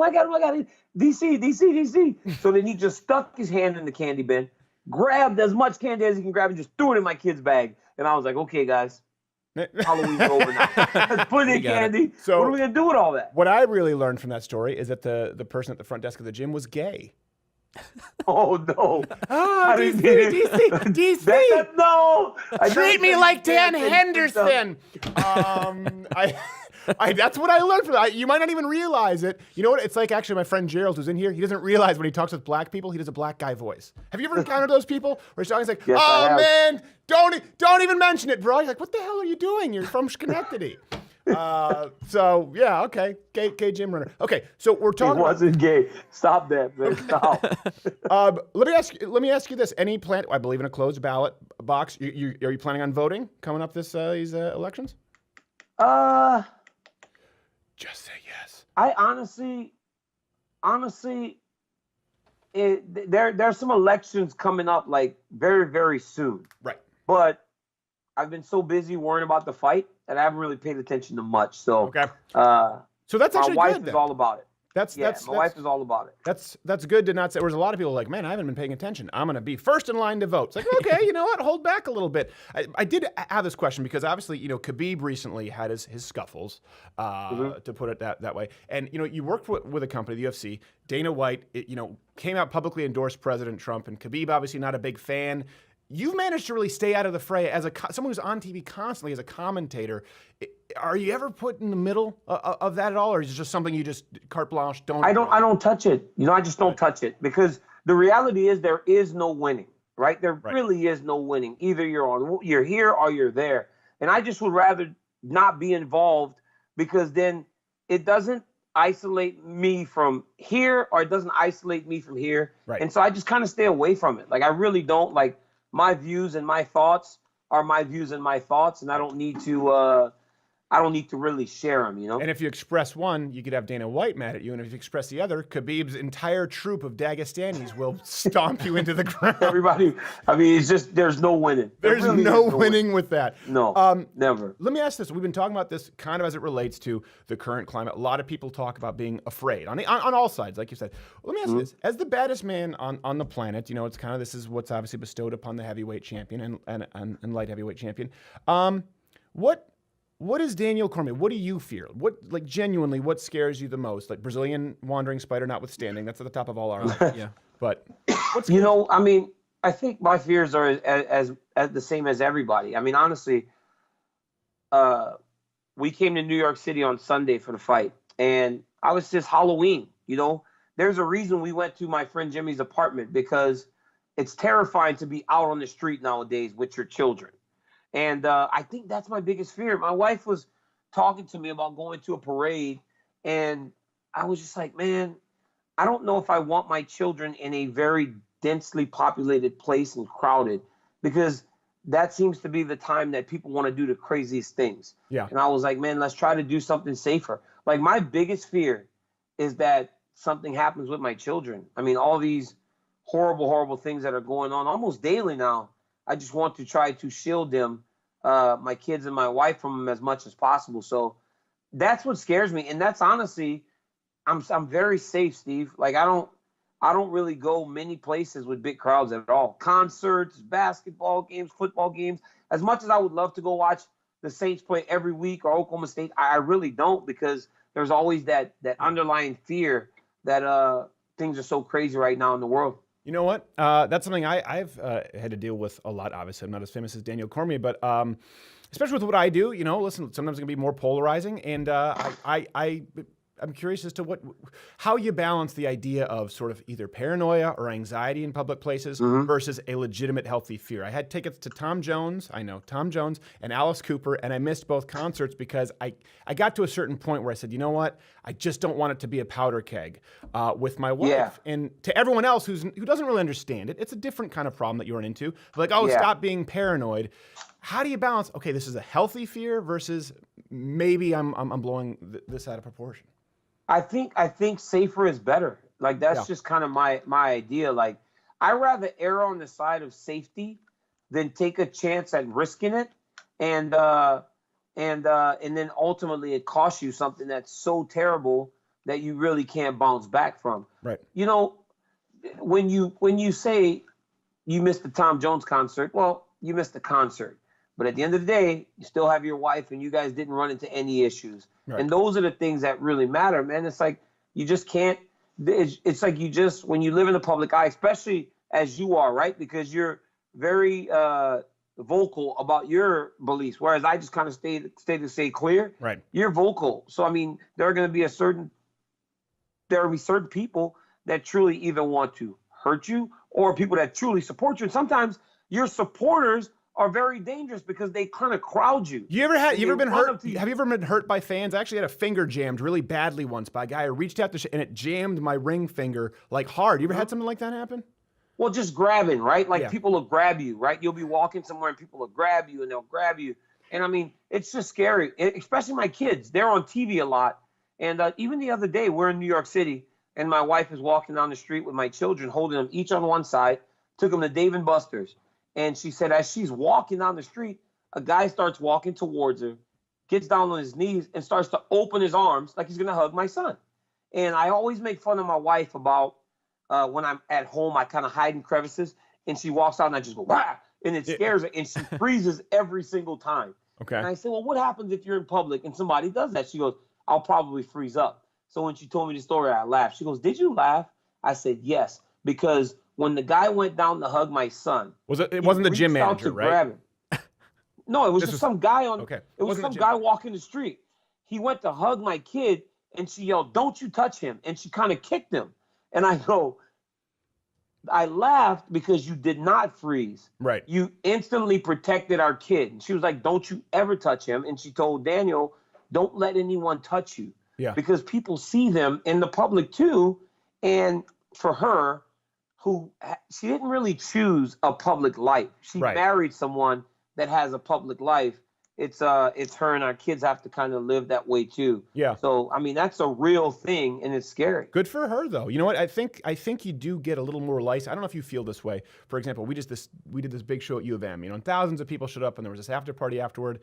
[SPEAKER 9] DC. So then he just stuck his hand in the candy bin, grabbed as much candy as he can grab, and just threw it in my kid's bag. And I was like, okay, guys, Halloween's over now. Let's put in candy. So what are we going to do with all that?
[SPEAKER 2] What I really learned from that story is that the person at the front desk of the gym was gay.
[SPEAKER 9] Oh, no.
[SPEAKER 2] Oh, DC.
[SPEAKER 9] No.
[SPEAKER 2] Treat me like Dan Henderson. That's what I learned from that. You might not even realize it. You know what? It's like actually my friend Gerald who's in here. He doesn't realize when he talks with black people, he does a black guy voice. Have you ever encountered those people where he's talking like,
[SPEAKER 9] Yes,
[SPEAKER 2] oh man, don't even mention it, bro. You're like, what the hell are you doing? You're from Schenectady. So yeah, okay. Gay gym runner. Okay, so we're talking.
[SPEAKER 9] He wasn't gay. Stop that, man. Stop.
[SPEAKER 2] Let me ask you this: any plan? I believe in a closed ballot box. Are you planning on voting coming up these elections? Just say yes.
[SPEAKER 9] I honestly, there's some elections coming up like very, very soon.
[SPEAKER 2] Right.
[SPEAKER 9] But I've been so busy worrying about the fight that I haven't really paid attention to much. So
[SPEAKER 2] okay. So that's actually
[SPEAKER 9] my wife
[SPEAKER 2] good,
[SPEAKER 9] is
[SPEAKER 2] then.
[SPEAKER 9] all about it. My wife is all about it.
[SPEAKER 2] That's good to not say. There's a lot of people like, man, I haven't been paying attention. I'm going to be first in line to vote. It's like, okay, you know what? Hold back a little bit. I did have this question because obviously, Khabib recently had his scuffles, to put it that way. And, you worked with a company, the UFC. Dana White, came out publicly endorsed President Trump, and Khabib obviously not a big fan. You've managed to really stay out of the fray as someone who's on TV constantly as a commentator. Are you ever put in the middle of that at all, or is it just something you just carte blanche don't?
[SPEAKER 9] I don't touch it. I just don't touch it because the reality is there is no winning, right? There really is no winning. Either you're here or you're there, and I just would rather not be involved because then it doesn't isolate me from here or it doesn't isolate me from here, and so I just kind of stay away from it. Like I really don't like. My views and my thoughts are my views and my thoughts, and I don't need to really share them,
[SPEAKER 2] And if you express one, you could have Dana White mad at you, and if you express the other, Khabib's entire troop of Dagestanis will stomp you into the ground.
[SPEAKER 9] Everybody, it's just there's no winning.
[SPEAKER 2] There's really no winning with that.
[SPEAKER 9] No, never.
[SPEAKER 2] Let me ask this: we've been talking about this kind of as it relates to the current climate. A lot of people talk about being afraid on all sides, like you said. Let me ask you this: as the baddest man on the planet, it's kind of this is what's obviously bestowed upon the heavyweight champion and light heavyweight champion. What is Daniel Cormier? What do you fear? Genuinely, what scares you the most? Like Brazilian wandering spider notwithstanding, that's at the top of all our lives. Yeah. But
[SPEAKER 9] I think my fears are as the same as everybody. Honestly, we came to New York City on Sunday for the fight, and I was just Halloween. There's a reason we went to my friend Jimmy's apartment because it's terrifying to be out on the street nowadays with your children. And I think that's my biggest fear. My wife was talking to me about going to a parade, and I was just like, man, I don't know if I want my children in a very densely populated place and crowded, because that seems to be the time that people want to do the craziest things.
[SPEAKER 2] Yeah.
[SPEAKER 9] And I was like, man, let's try to do something safer. Like my biggest fear is that something happens with my children. All these horrible, horrible things that are going on almost daily now. I just want to try to shield them, my kids and my wife, from them as much as possible. So that's what scares me, and that's honestly, I'm very safe, Steve. Like I don't really go many places with big crowds at all. Concerts, basketball games, football games. As much as I would love to go watch the Saints play every week or Oklahoma State, I really don't, because there's always that underlying fear that things are so crazy right now in the world.
[SPEAKER 2] You know what? That's something I've had to deal with a lot. Obviously, I'm not as famous as Daniel Cormier, but especially with what I do, listen, sometimes it can be more polarizing, and I'm curious as to how you balance the idea of sort of either paranoia or anxiety in public places versus a legitimate healthy fear. I had tickets to Tom Jones and Alice Cooper, and I missed both concerts because I got to a certain point where I said, you know what? I just don't want it to be a powder keg with my wife.
[SPEAKER 9] Yeah.
[SPEAKER 2] And to everyone else who doesn't really understand it, it's a different kind of problem that you run into. Like, stop being paranoid. How do you balance, okay, this is a healthy fear versus maybe I'm blowing this out of proportion?
[SPEAKER 9] I think safer is better. Like that's just kind of my idea. Like I rather err on the side of safety than take a chance at risking it, and then ultimately it costs you something that's so terrible that you really can't bounce back from.
[SPEAKER 2] Right.
[SPEAKER 9] When you say you missed the Tom Jones concert, well, you missed the concert. But at the end of the day, you still have your wife, and you guys didn't run into any issues. Right. And those are the things that really matter, man. It's like you just can't. It's like when you live in the public eye, especially as you are, right? Because you're very vocal about your beliefs, whereas I just kind of stay clear.
[SPEAKER 2] Right.
[SPEAKER 9] You're vocal. So, I mean, there will be certain people that truly either want to hurt you or people that truly support you. And sometimes your supporters are very dangerous because they kind of crowd you.
[SPEAKER 2] You ever been hurt? Have you ever been hurt by fans? I actually had a finger jammed really badly once by a guy who reached out and it jammed my ring finger like hard. You ever had something like that happen?
[SPEAKER 9] Well, just grabbing, right? Like people will grab you, right? You'll be walking somewhere and people will grab you and they'll grab you. And I mean, it's just scary, especially my kids. They're on TV a lot. And even the other day, we're in New York City and my wife is walking down the street with my children, holding them each on one side, took them to Dave & Buster's. And she said, as she's walking down the street, a guy starts walking towards her, gets down on his knees and starts to open his arms like he's going to hug my son. And I always make fun of my wife about when I'm at home, I kind of hide in crevices and she walks out and I just go, wah! And it scares her and she freezes every single time.
[SPEAKER 2] Okay.
[SPEAKER 9] And I said, well, what happens if you're in public and somebody does that? She goes, I'll probably freeze up. So when she told me the story, I laughed. She goes, did you laugh? I said, yes, because when the guy went down to hug my son,
[SPEAKER 2] it wasn't the gym manager, right?
[SPEAKER 9] Grab him. No, it was just some guy on.
[SPEAKER 2] Okay.
[SPEAKER 9] It was some guy walking the street. He went to hug my kid, and she yelled, "Don't you touch him!" And she kind of kicked him. And I go, I laughed because you did not freeze.
[SPEAKER 2] Right.
[SPEAKER 9] You instantly protected our kid. And she was like, "Don't you ever touch him." And she told Daniel, "Don't let anyone touch you."
[SPEAKER 2] Yeah.
[SPEAKER 9] Because people see them in the public too, and for her, she didn't really choose a public life. She married someone that has a public life. It's her and our kids have to kind of live that way too.
[SPEAKER 2] Yeah.
[SPEAKER 9] So I mean that's a real thing and it's scary.
[SPEAKER 2] Good for her though. You know what? I think you do get a little more license. I don't know if you feel this way. For example, we did this big show at U of M. You know, and thousands of people showed up, and there was this after party afterward,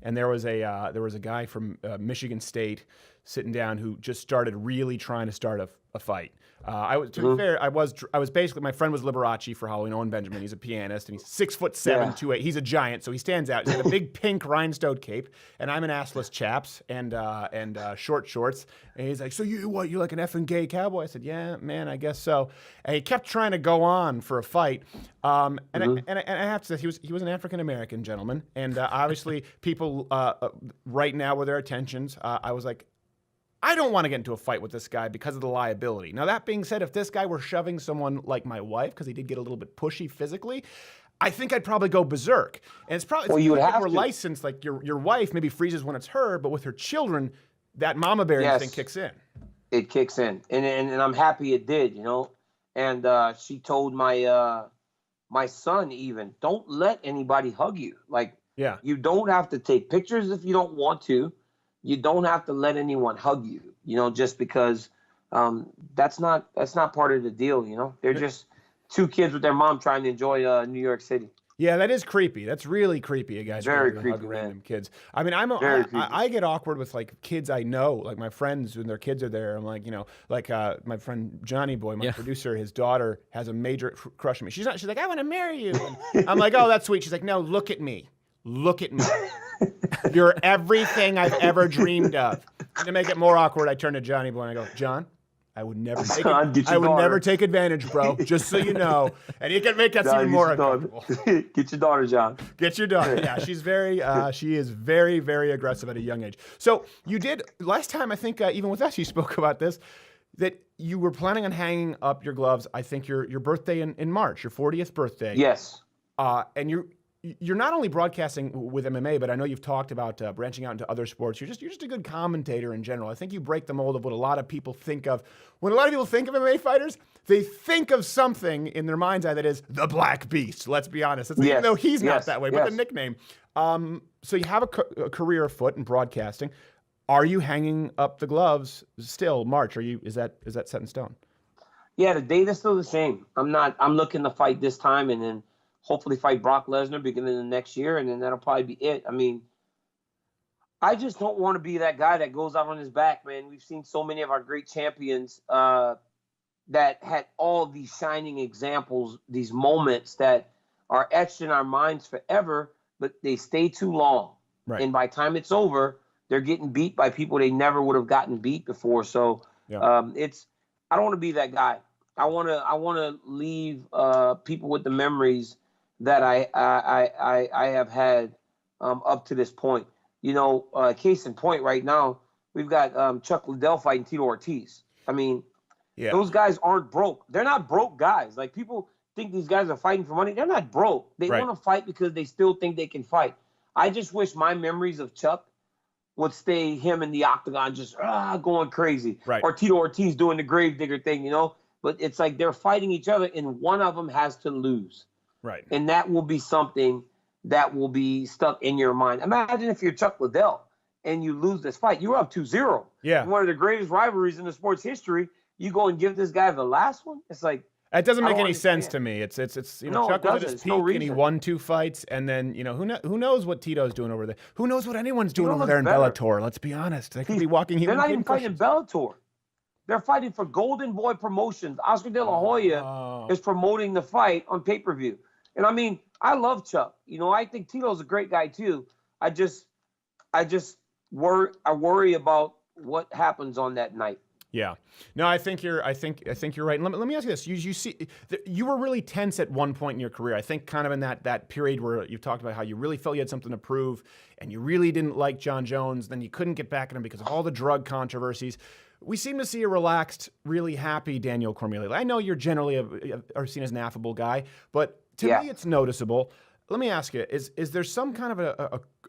[SPEAKER 2] and there was a guy from Michigan State sitting down who just started really trying to start a fight. To be fair, I was basically, my friend was Liberace for Halloween, Owen Benjamin. He's a pianist, and he's 6'7", 2'8". He's a giant, so he stands out. He's got a big pink rhinestone cape, and I'm an assless chaps and short shorts. And he's like, "So you like an effing gay cowboy?" I said, "Yeah, man, I guess so." And he kept trying to go on for a fight. I have to say, he was an African American gentleman, and obviously people right now with their attentions, I was like, I don't want to get into a fight with this guy because of the liability. Now, that being said, if this guy were shoving someone like my wife, because he did get a little bit pushy physically, I think I'd probably go berserk. And it's probably
[SPEAKER 9] you would have
[SPEAKER 2] more
[SPEAKER 9] to.
[SPEAKER 2] licensed, like your wife maybe freezes when it's her, but with her children, that mama bear thing kicks in.
[SPEAKER 9] It kicks in, and I'm happy it did, you know. And she told my son even, don't let anybody hug you. Like, you don't have to take pictures if you don't want to. You don't have to let anyone hug you, you know, just because that's not part of the deal, you know. They're just two kids with their mom trying to enjoy New York City.
[SPEAKER 2] Yeah, that is creepy. That's really creepy. You guys
[SPEAKER 9] very
[SPEAKER 2] hug
[SPEAKER 9] creepy,
[SPEAKER 2] random
[SPEAKER 9] man.
[SPEAKER 2] kids. I mean, I get awkward with like kids I know, like my friends when their kids are there. I'm like, you know, like my friend Johnny Boy, my producer, his daughter has a major crush on me. She's like, "I want to marry you." And I'm like, "Oh, that's sweet." She's like, "No, look at me. Look at me. You're everything I've ever dreamed of." And to make it more awkward, I turn to Johnny Boy and I go, "John, I would never take advantage, bro. Just so you know." And you can make us even more uncomfortable.
[SPEAKER 9] Get your daughter, John.
[SPEAKER 2] Get your daughter. Yeah, she is very, very aggressive at a young age. So you did last time. I think even with us, you spoke about this. That you were planning on hanging up your gloves. I think your birthday in March, your 40th birthday.
[SPEAKER 9] Yes.
[SPEAKER 2] And you're not only broadcasting with MMA, but I know you've talked about branching out into other sports. You're just a good commentator in general. I think you break the mold of what a lot of people think of. When a lot of people think of MMA fighters, they think of something in their mind's eye that is the Black Beast. Let's be honest. Even though he's not that way, but the nickname. So you have a career afoot in broadcasting. Are you hanging up the gloves still, March? Is that set in stone?
[SPEAKER 9] Yeah, the date is still the same. I'm looking to fight this time, and then hopefully fight Brock Lesnar beginning of next year, and then that'll probably be it. I mean, I just don't want to be that guy that goes out on his back, man. We've seen so many of our great champions that had all these shining examples, these moments that are etched in our minds forever, but they stay too long.
[SPEAKER 2] Right.
[SPEAKER 9] And by the time it's over, they're getting beat by people they never would have gotten beat before. So I don't want to be that guy. I want to leave people with the memories that I have had up to this point. You know, case in point, right now we've got Chuck Liddell fighting Tito Ortiz. I mean, those guys aren't broke. They're not broke guys. Like, people think these guys are fighting for money. They're not broke. They want to fight because they still think they can fight. I just wish my memories of Chuck would stay him in the octagon just going crazy. Or Tito Ortiz doing the gravedigger thing, you know? But it's like they're fighting each other, and one of them has to lose. And that will be something that will be stuck in your mind. Imagine if you're Chuck Liddell and you lose this fight. You're up 2-0. One of the greatest rivalries in the sport's history. You go and give this guy the last one? It's like,
[SPEAKER 2] it doesn't make any sense to me. It's you know, Chuck was at his peak and he won 2 fights, and then, you know, who knows what Tito's doing over there? Who knows what anyone's doing over there in Bellator? Let's be honest. They could be walking here.
[SPEAKER 9] They're not even fighting Bellator. They're fighting for Golden Boy Promotions. Oscar De La Hoya is promoting the fight on pay-per-view. And I mean, I love Chuck. You know, I think Tito's a great guy too. I worry about what happens on that night.
[SPEAKER 2] Yeah, no, I think you're right. And let me ask you this: you see, you were really tense at one point in your career. I think kind of in that period where you've talked about how you really felt you had something to prove, and you really didn't like John Jones. Then you couldn't get back at him because of all the drug controversies. We seem to see a relaxed, really happy Daniel Cormier. I know you're generally are seen as an affable guy, but to me, it's noticeable. Let me ask you: is there some kind of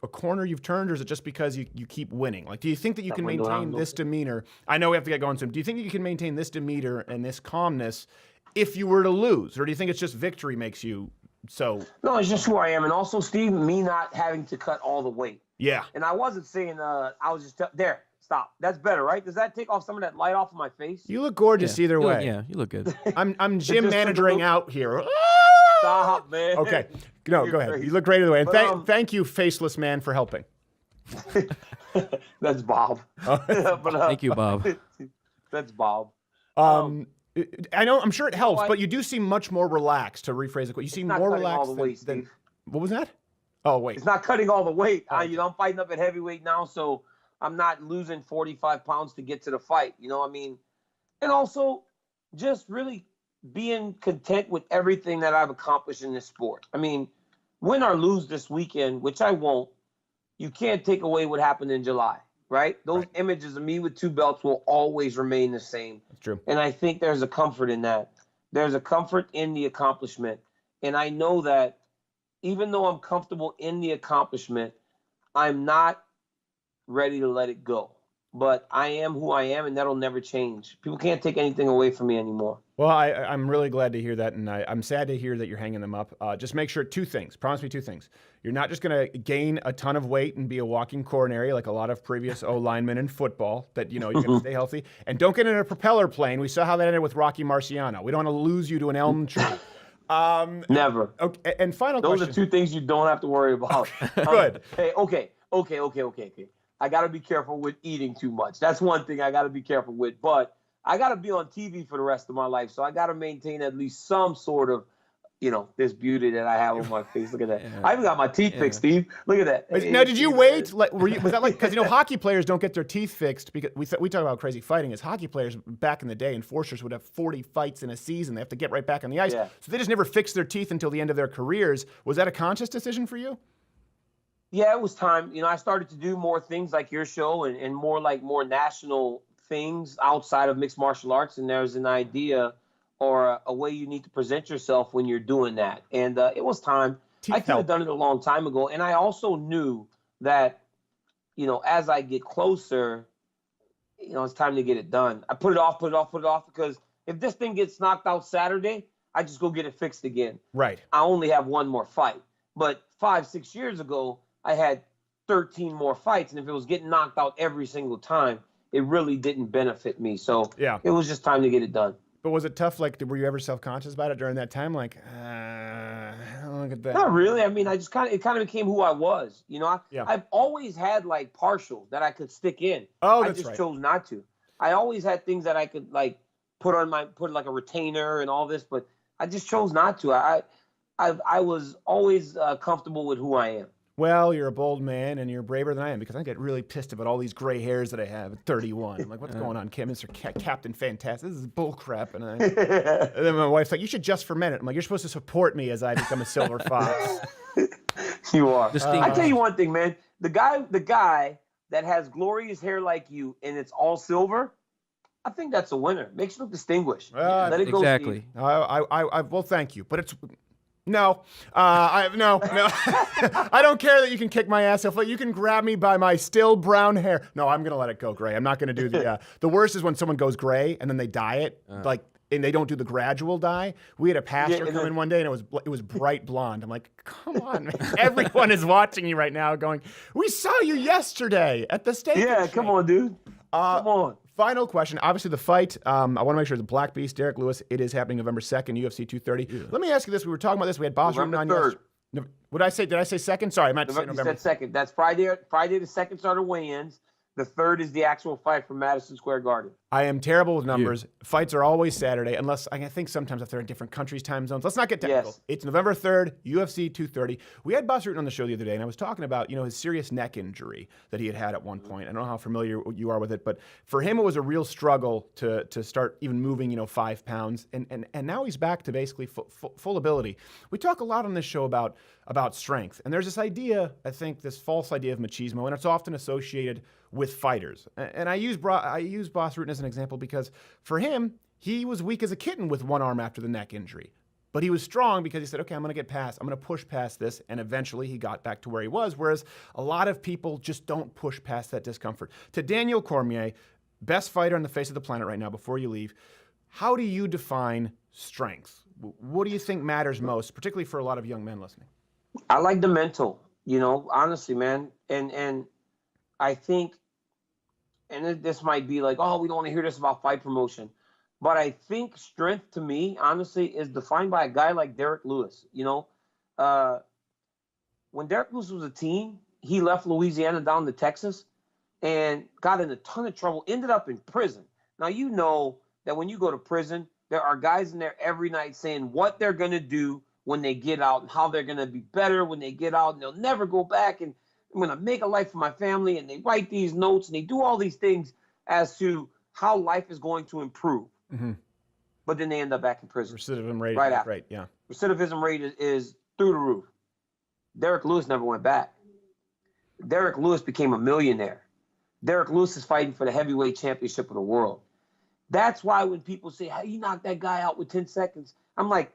[SPEAKER 2] a corner you've turned, or is it just because you keep winning? Like, do you think that you can maintain this demeanor? I know we have to get going soon. Do you think that you can maintain this demeanor and this calmness if you were to lose, or do you think it's just victory makes you so?
[SPEAKER 9] No, it's just who I am, and also, Steve, me not having to cut all the weight.
[SPEAKER 2] Yeah.
[SPEAKER 9] And I wasn't saying I was just there. Stop. That's better, right? Does that take off some of that light off of my face?
[SPEAKER 2] You look gorgeous either way.
[SPEAKER 4] You look good.
[SPEAKER 2] I'm gym managering out here.
[SPEAKER 9] Stop, man.
[SPEAKER 2] Okay. No, go ahead. You look great either way. And thank you, faceless man, for helping.
[SPEAKER 9] That's Bob.
[SPEAKER 4] Thank you, Bob.
[SPEAKER 9] That's Bob.
[SPEAKER 2] I know. I'm sure it helps, but you do seem much more relaxed. To rephrase it, you seem more relaxed
[SPEAKER 9] all the weight,
[SPEAKER 2] than. What was that? Oh, wait.
[SPEAKER 9] It's not cutting all the weight. You know, I'm fighting up at heavyweight now, so I'm not losing 45 pounds to get to the fight. You know what I mean? And also, just really being content with everything that I've accomplished in this sport. I mean, win or lose this weekend, which I won't, you can't take away what happened in July, right? Those images of me with 2 belts will always remain the same.
[SPEAKER 2] That's true.
[SPEAKER 9] And I think there's a comfort in that. There's a comfort in the accomplishment. And I know that even though I'm comfortable in the accomplishment, I'm not ready to let it go. But I am who I am, and that'll never change. People can't take anything away from me anymore.
[SPEAKER 2] Well, I'm really glad to hear that, and I'm sad to hear that you're hanging them up. Just make sure 2 things. Promise me 2 things. You're not just going to gain a ton of weight and be a walking coronary like a lot of previous O-linemen in football, that, you know, you're going to stay healthy. And don't get in a propeller plane. We saw how that ended with Rocky Marciano. We don't want to lose you to an elm tree.
[SPEAKER 9] Never.
[SPEAKER 2] Okay, and final question.
[SPEAKER 9] Those are 2 things you don't have to worry about.
[SPEAKER 2] Good.
[SPEAKER 9] Hey, okay. I got to be careful with eating too much. That's one thing I got to be careful with. But I got to be on TV for the rest of my life, so I got to maintain at least some sort of, you know, this beauty that I have on my face. Look at that. I even got my teeth fixed, Steve. Look at that.
[SPEAKER 2] Now, did you wait? Was that like, because, you know, hockey players don't get their teeth fixed because we talk about crazy fighting. As hockey players back in the day, enforcers would have 40 fights in a season. They have to get right back on the ice. So they just never fixed their teeth until the end of their careers. Was that a conscious decision for you?
[SPEAKER 9] Yeah, it was time. You know, I started to do more things like your show and more national things outside of mixed martial arts. And there's an idea or a way you need to present yourself when you're doing that. And it was time. I could have done it a long time ago. And I also knew that, you know, as I get closer, you know, it's time to get it done. I put it off because if this thing gets knocked out Saturday, I just go get it fixed again.
[SPEAKER 2] Right.
[SPEAKER 9] I only have one more fight. But 5-6 years ago, I had 13 more fights, and if it was getting knocked out every single time, it really didn't benefit me. So it was just time to get it done.
[SPEAKER 2] But was it tough? Like, were you ever self-conscious about it during that time? Like, look at that.
[SPEAKER 9] Not really. I mean, it kind of became who I was. You know, I've always had like partials that I could stick in.
[SPEAKER 2] Oh,
[SPEAKER 9] I
[SPEAKER 2] that's
[SPEAKER 9] just chose not to. I always had things that I could like put like a retainer and all this, but I just chose not to. I was always comfortable with who I am.
[SPEAKER 2] well, you're a bold man and you're braver than I am, because I get really pissed about all these gray hairs that I have at 31. I'm like, what's going on, Mr. Captain Fantastic? This is bull crap. And then my wife's like, you should just ferment it. I'm like, you're supposed to support me as I become a silver fox.
[SPEAKER 9] You are. I tell you one thing, man. The guy that has glorious hair like you and it's all silver, I think that's a winner. Makes you look distinguished. Let it go.
[SPEAKER 4] Exactly.
[SPEAKER 2] Well, thank you, but it's. No, no. I don't care that you can kick my ass. You can grab me by my still brown hair. No, I'm gonna let it go gray. I'm not gonna do the. The worst is when someone goes gray and then they dye it, and they don't do the gradual dye. We had a pastor come in one day and it was bright blonde. I'm like, come on, man. Everyone is watching you right now, going, "We saw you yesterday at the stage."
[SPEAKER 9] Yeah, come on, dude. Come on.
[SPEAKER 2] Final question. Obviously, the fight, I want to make sure the Black Beast, Derek Lewis, it is happening November 2nd, UFC 230. Yeah. Let me ask you this. We were talking about this. We had Boss Room on yesterday. Did I say second? Sorry, I meant to say November.
[SPEAKER 9] You said second. That's Friday. Friday the 2nd started weigh-ins. The 3rd is the actual fight from Madison Square Garden.
[SPEAKER 2] I am terrible with numbers. Yeah. Fights are always Saturday, unless I think sometimes if they're in different countries' time zones. Let's not get technical. Yes. It's November 3rd, UFC 230. We had Boss Rutan on the show the other day, and I was talking about his serious neck injury that he had at one point. I don't know how familiar you are with it, but for him it was a real struggle to start even moving 5 pounds, and now he's back to basically full ability. We talk a lot on this show about strength, and there's this idea, I think, this false idea of machismo, and it's often associated with fighters. And I use Boss Rutan as an example because for him, he was weak as a kitten with one arm after the neck injury. But he was strong because he said, okay, I'm going to push past this. And eventually he got back to where he was. Whereas a lot of people just don't push past that discomfort. To Daniel Cormier, best fighter on the face of the planet right now, before you leave, how do you define strength? What do you think matters most, particularly for a lot of young men listening?
[SPEAKER 9] I like the mental, honestly, man. And I think, and this might be like, oh, we don't want to hear this about fight promotion. But I think strength to me, honestly, is defined by a guy like Derek Lewis. When Derek Lewis was a teen, he left Louisiana down to Texas and got in a ton of trouble, ended up in prison. Now, you know that when you go to prison, there are guys in there every night saying what they're going to do when they get out and how they're going to be better when they get out, and they'll never go back, and I'm going to make a life for my family, and they write these notes, and they do all these things as to how life is going to improve. Mm-hmm. But then they end up back in prison.
[SPEAKER 2] Recidivism rate.
[SPEAKER 9] Right after.
[SPEAKER 2] Right, yeah.
[SPEAKER 9] Recidivism rate is through the roof. Derek Lewis never went back. Derek Lewis became a millionaire. Derek Lewis is fighting for the heavyweight championship of the world. That's why when people say, how you knocked that guy out with 10 seconds, I'm like,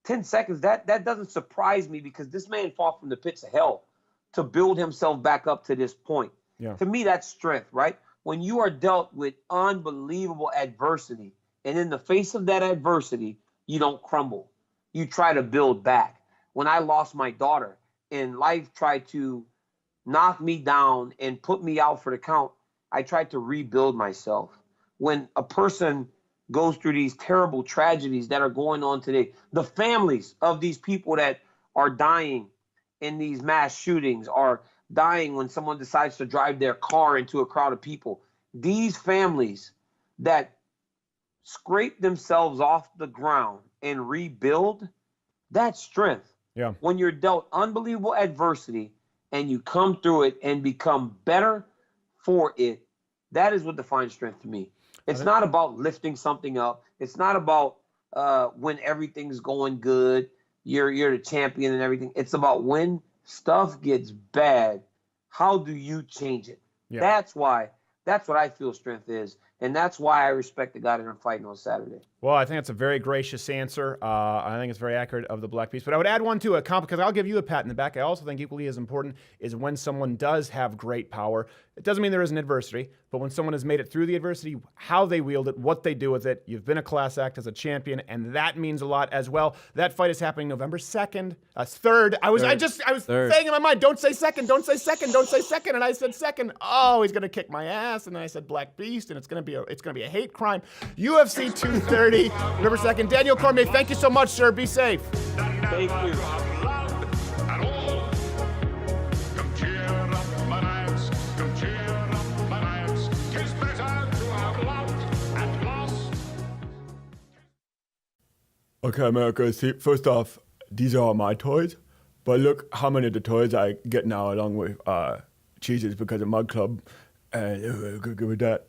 [SPEAKER 9] 10 seconds, that doesn't surprise me, because this man fought from the pits of hell to build himself back up to this point. Yeah. To me, that's strength, right? When you are dealt with unbelievable adversity, and in the face of that adversity, you don't crumble. You try to build back. When I lost my daughter and life tried to knock me down and put me out for the count, I tried to rebuild myself. When a person goes through these terrible tragedies that are going on today, the families of these people that are dying in these mass shootings, are dying when someone decides to drive their car into a crowd of people. These families that scrape themselves off the ground and rebuild, that's strength.
[SPEAKER 2] Yeah.
[SPEAKER 9] When you're dealt unbelievable adversity and you come through it and become better for it, that is what defines strength to me. It's not about lifting something up. It's not about when everything's going good, you're the champion and everything. It's about when stuff gets bad, how do you change it? Yeah. That's what I feel strength is. And that's why I respect the guy that I'm fighting on Saturday.
[SPEAKER 2] Well, I think that's a very gracious answer. I think it's very accurate of the Black Beast. But I would add one to it, because I'll give you a pat in the back. I also think equally as important is when someone does have great power. It doesn't mean there isn't adversity, but when someone has made it through the adversity, how they wield it, what they do with it. You've been a class act as a champion, and that means a lot as well. That fight is happening November 2nd, 3rd. I was saying in my mind, don't say second, don't say second, don't say second, and I said second. Oh, he's gonna kick my ass, and then I said Black Beast, and it's gonna be a hate crime. UFC 230. November 2nd. Daniel Cormier, thank you so much, sir. Be safe.
[SPEAKER 9] Thank you.
[SPEAKER 2] Okay, America, see, first off, these are my toys. but look how many of the toys I get now along with cheeses because of Mug Club. And good with that.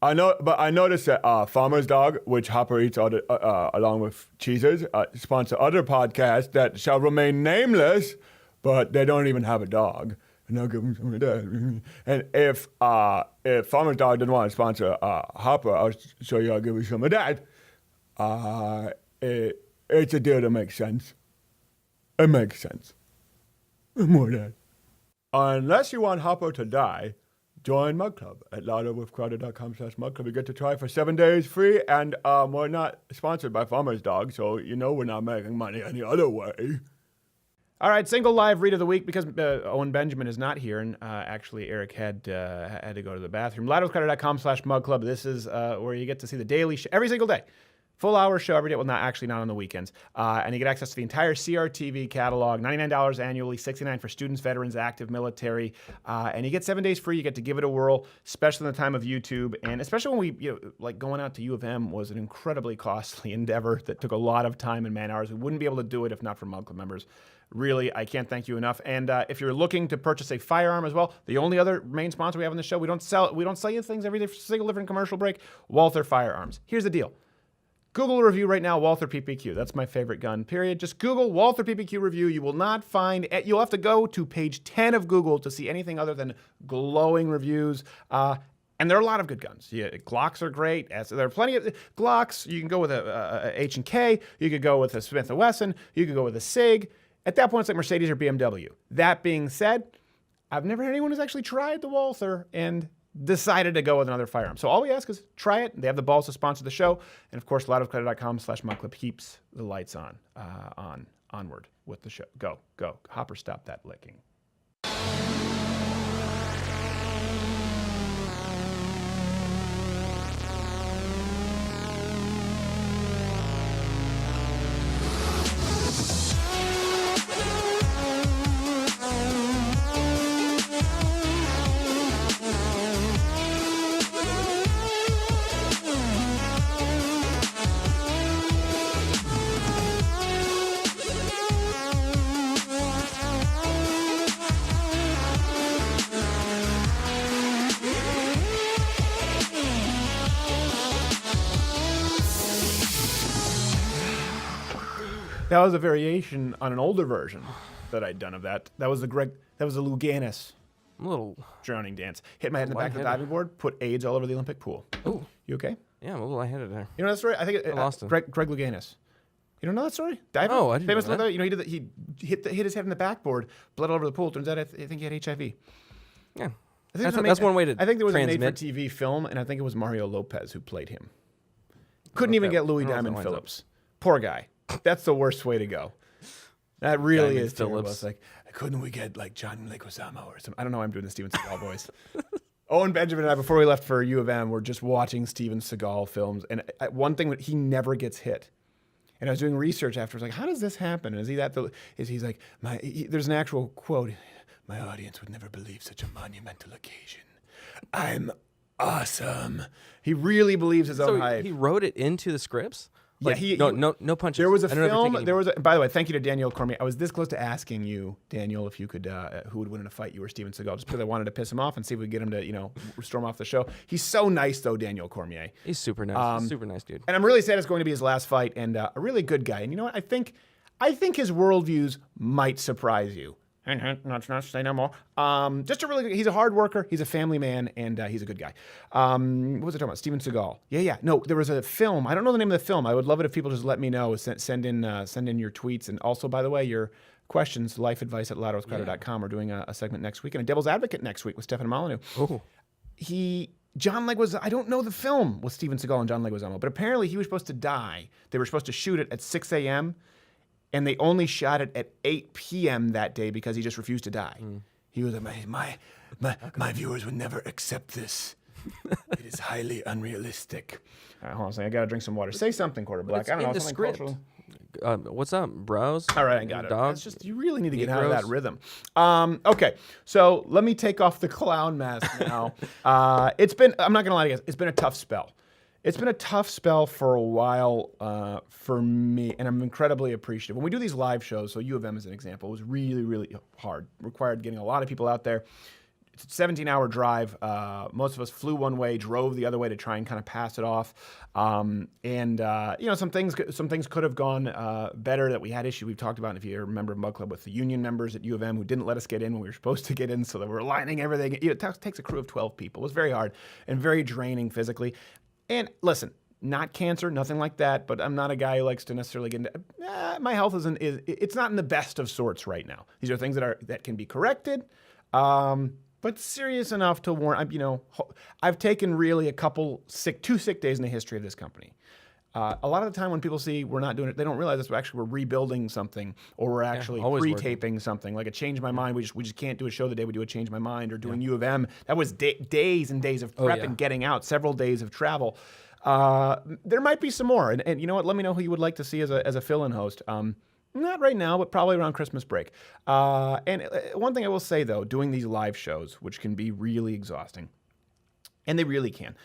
[SPEAKER 2] I noticed that Farmer's Dog, which Hopper eats along with cheeses, sponsor other podcasts that shall remain nameless, but they don't even have a dog. And I'll give them some of that. And if Farmer's Dog didn't want to sponsor Hopper, I'll show you. I'll give you some of that. It's a deal that makes sense. It makes sense. More than that. Unless you want Hopper to die, join Mug Club at louderwithcrowder.com/Mug Club. You get to try for 7 days free, and we're not sponsored by Farmer's Dog, so you know we're not making money any other way. All right, single live read of the week because Owen Benjamin is not here, and actually Eric had to go to the bathroom. louderwithcrowder.com/Mug Club. This is where you get to see the daily show every single day. Full hour show every day. Well, not on the weekends. And you get access to the entire CRTV catalog, $99 annually, $69 for students, veterans, active, military. And you get 7 days free. You get to give it a whirl, especially in the time of YouTube. And especially when we, going out to U of M was an incredibly costly endeavor that took a lot of time and man hours. We wouldn't be able to do it if not for Mug Club members. Really, I can't thank you enough. And if you're looking to purchase a firearm as well, the only other main sponsor we have on the show, we don't sell you things every single different commercial break, Walther Firearms. Here's the deal. Google review right now, Walther PPQ. That's my favorite gun, period. Just Google Walther PPQ review. You will not find, you'll have to go to page 10 of Google to see anything other than glowing reviews. And there are a lot of good guns. Yeah, Glocks are great. There are plenty of Glocks. You can go with a H&K. You could go with a Smith & Wesson. You could go with a SIG. At that point, it's like Mercedes or BMW. That being said, I've never had anyone who's actually tried the Walther and decided to go with another firearm. So all we ask is try it. They have the balls to sponsor the show. And of course, louderwithcrowder.com/Mugclub keeps the lights onward with the show. Go. Hopper, stop that licking. That was a variation on an older version that I'd done of that. That was the Luganis drowning dance. Hit my head in the back of the diving board, put AIDS all over the Olympic pool.
[SPEAKER 4] Ooh.
[SPEAKER 2] You okay?
[SPEAKER 4] Yeah, I'm a little lightheaded there.
[SPEAKER 2] You know that story? I think
[SPEAKER 4] I lost him.
[SPEAKER 2] Greg Luganis. You don't know that story? Diver?
[SPEAKER 4] Oh, I didn't
[SPEAKER 2] Famous
[SPEAKER 4] know that.
[SPEAKER 2] You know, he hit his head in the backboard, bled all over the pool. Turns out I think he had HIV.
[SPEAKER 4] Yeah.
[SPEAKER 2] That's
[SPEAKER 4] one way to
[SPEAKER 2] I think there was
[SPEAKER 4] transmit.
[SPEAKER 2] a made-for-TV film, and I think it was Mario Lopez who played him. Couldn't even get Louis Diamond Phillips. Poor guy. That's the worst way to go. That really
[SPEAKER 4] Diamond
[SPEAKER 2] is terrible.
[SPEAKER 4] Phillips.
[SPEAKER 2] It's like, couldn't we get like John Leguizamo or something? I don't know why I'm doing the Steven Seagal voice. Owen Benjamin and I, before we left for U of M, were just watching Steven Seagal films. And one thing, he never gets hit. And I was doing research after. I was like, how does this happen? And is he that? He's like, there's an actual quote. My audience would never believe such a monumental occasion. I'm awesome. He really believes his own hype.
[SPEAKER 4] He wrote it into the scripts? Like,
[SPEAKER 2] Yeah,
[SPEAKER 4] no punches.
[SPEAKER 2] There was a film. By the way, thank you to Daniel Cormier. I was this close to asking you, Daniel, if you could, who would win in a fight, you or Steven Seagal, just because I wanted to piss him off and see if we could get him to, storm off the show. He's so nice, though, Daniel Cormier.
[SPEAKER 4] He's super nice. Super nice dude.
[SPEAKER 2] And I'm really sad it's going to be his last fight, and a really good guy. And you know what? I think his worldviews might surprise you. Not say no more. He's a hard worker. He's a family man, and he's a good guy. What was I talking about? Steven Seagal. Yeah. No, there was a film. I don't know the name of the film. I would love it if people just let me know. Send in your tweets, and also, by the way, your questions. Life advice at louderwithcrowder.com. We're doing a segment next week and a Devil's Advocate next week with Stefan Molyneux.
[SPEAKER 4] Oh.
[SPEAKER 2] John Leguizamo. I don't know the film with Steven Seagal and John Leguizamo, but apparently he was supposed to die. They were supposed to shoot it at 6 a.m. And they only shot it at 8 p.m. that day because he just refused to die. He was like, my viewers would never accept this. It is highly unrealistic. All right, hold on a second. I got to drink some water. Say something, Quarter Black. I don't know.
[SPEAKER 4] The
[SPEAKER 2] Something
[SPEAKER 4] script.
[SPEAKER 2] cultural.
[SPEAKER 4] What's up, bros?
[SPEAKER 2] All right, I got it.
[SPEAKER 4] Dogs.
[SPEAKER 2] That's just, you really need to get
[SPEAKER 4] Negroes.
[SPEAKER 2] out of that rhythm. Okay, so let me take off the clown mask now. I'm not going to lie to you guys. It's been a tough spell. It's been a tough spell for a while for me, and I'm incredibly appreciative. When we do these live shows, so U of M as an example, was really, really hard. Required getting a lot of people out there. It's a 17-hour drive. Most of us flew one way, drove the other way to try and kind of pass it off. Some things could have gone better that we had issue. We've talked about, if you remember, Mug Club with the union members at U of M who didn't let us get in when we were supposed to get in, so that we're aligning everything. It takes a crew of 12 people. It was very hard and very draining physically. And listen, not cancer, nothing like that, but I'm not a guy who likes to necessarily get into, my health it's not in the best of sorts right now. These are things that can be corrected, but serious enough to warrant, I've taken really two sick days in the history of this company. A lot of the time when people see we're not doing it, they don't realize this. We're rebuilding something, or we're actually pre-taping something. Like a Change My Mind, we just can't do a show the day we do a Change My Mind, or doing U of M. That was days and days of prep and getting out, several days of travel. There might be some more, and you know what? Let me know who you would like to see as a fill-in host. Not right now, but probably around Christmas break. And one thing I will say though, doing these live shows, which can be really exhausting, and they really can.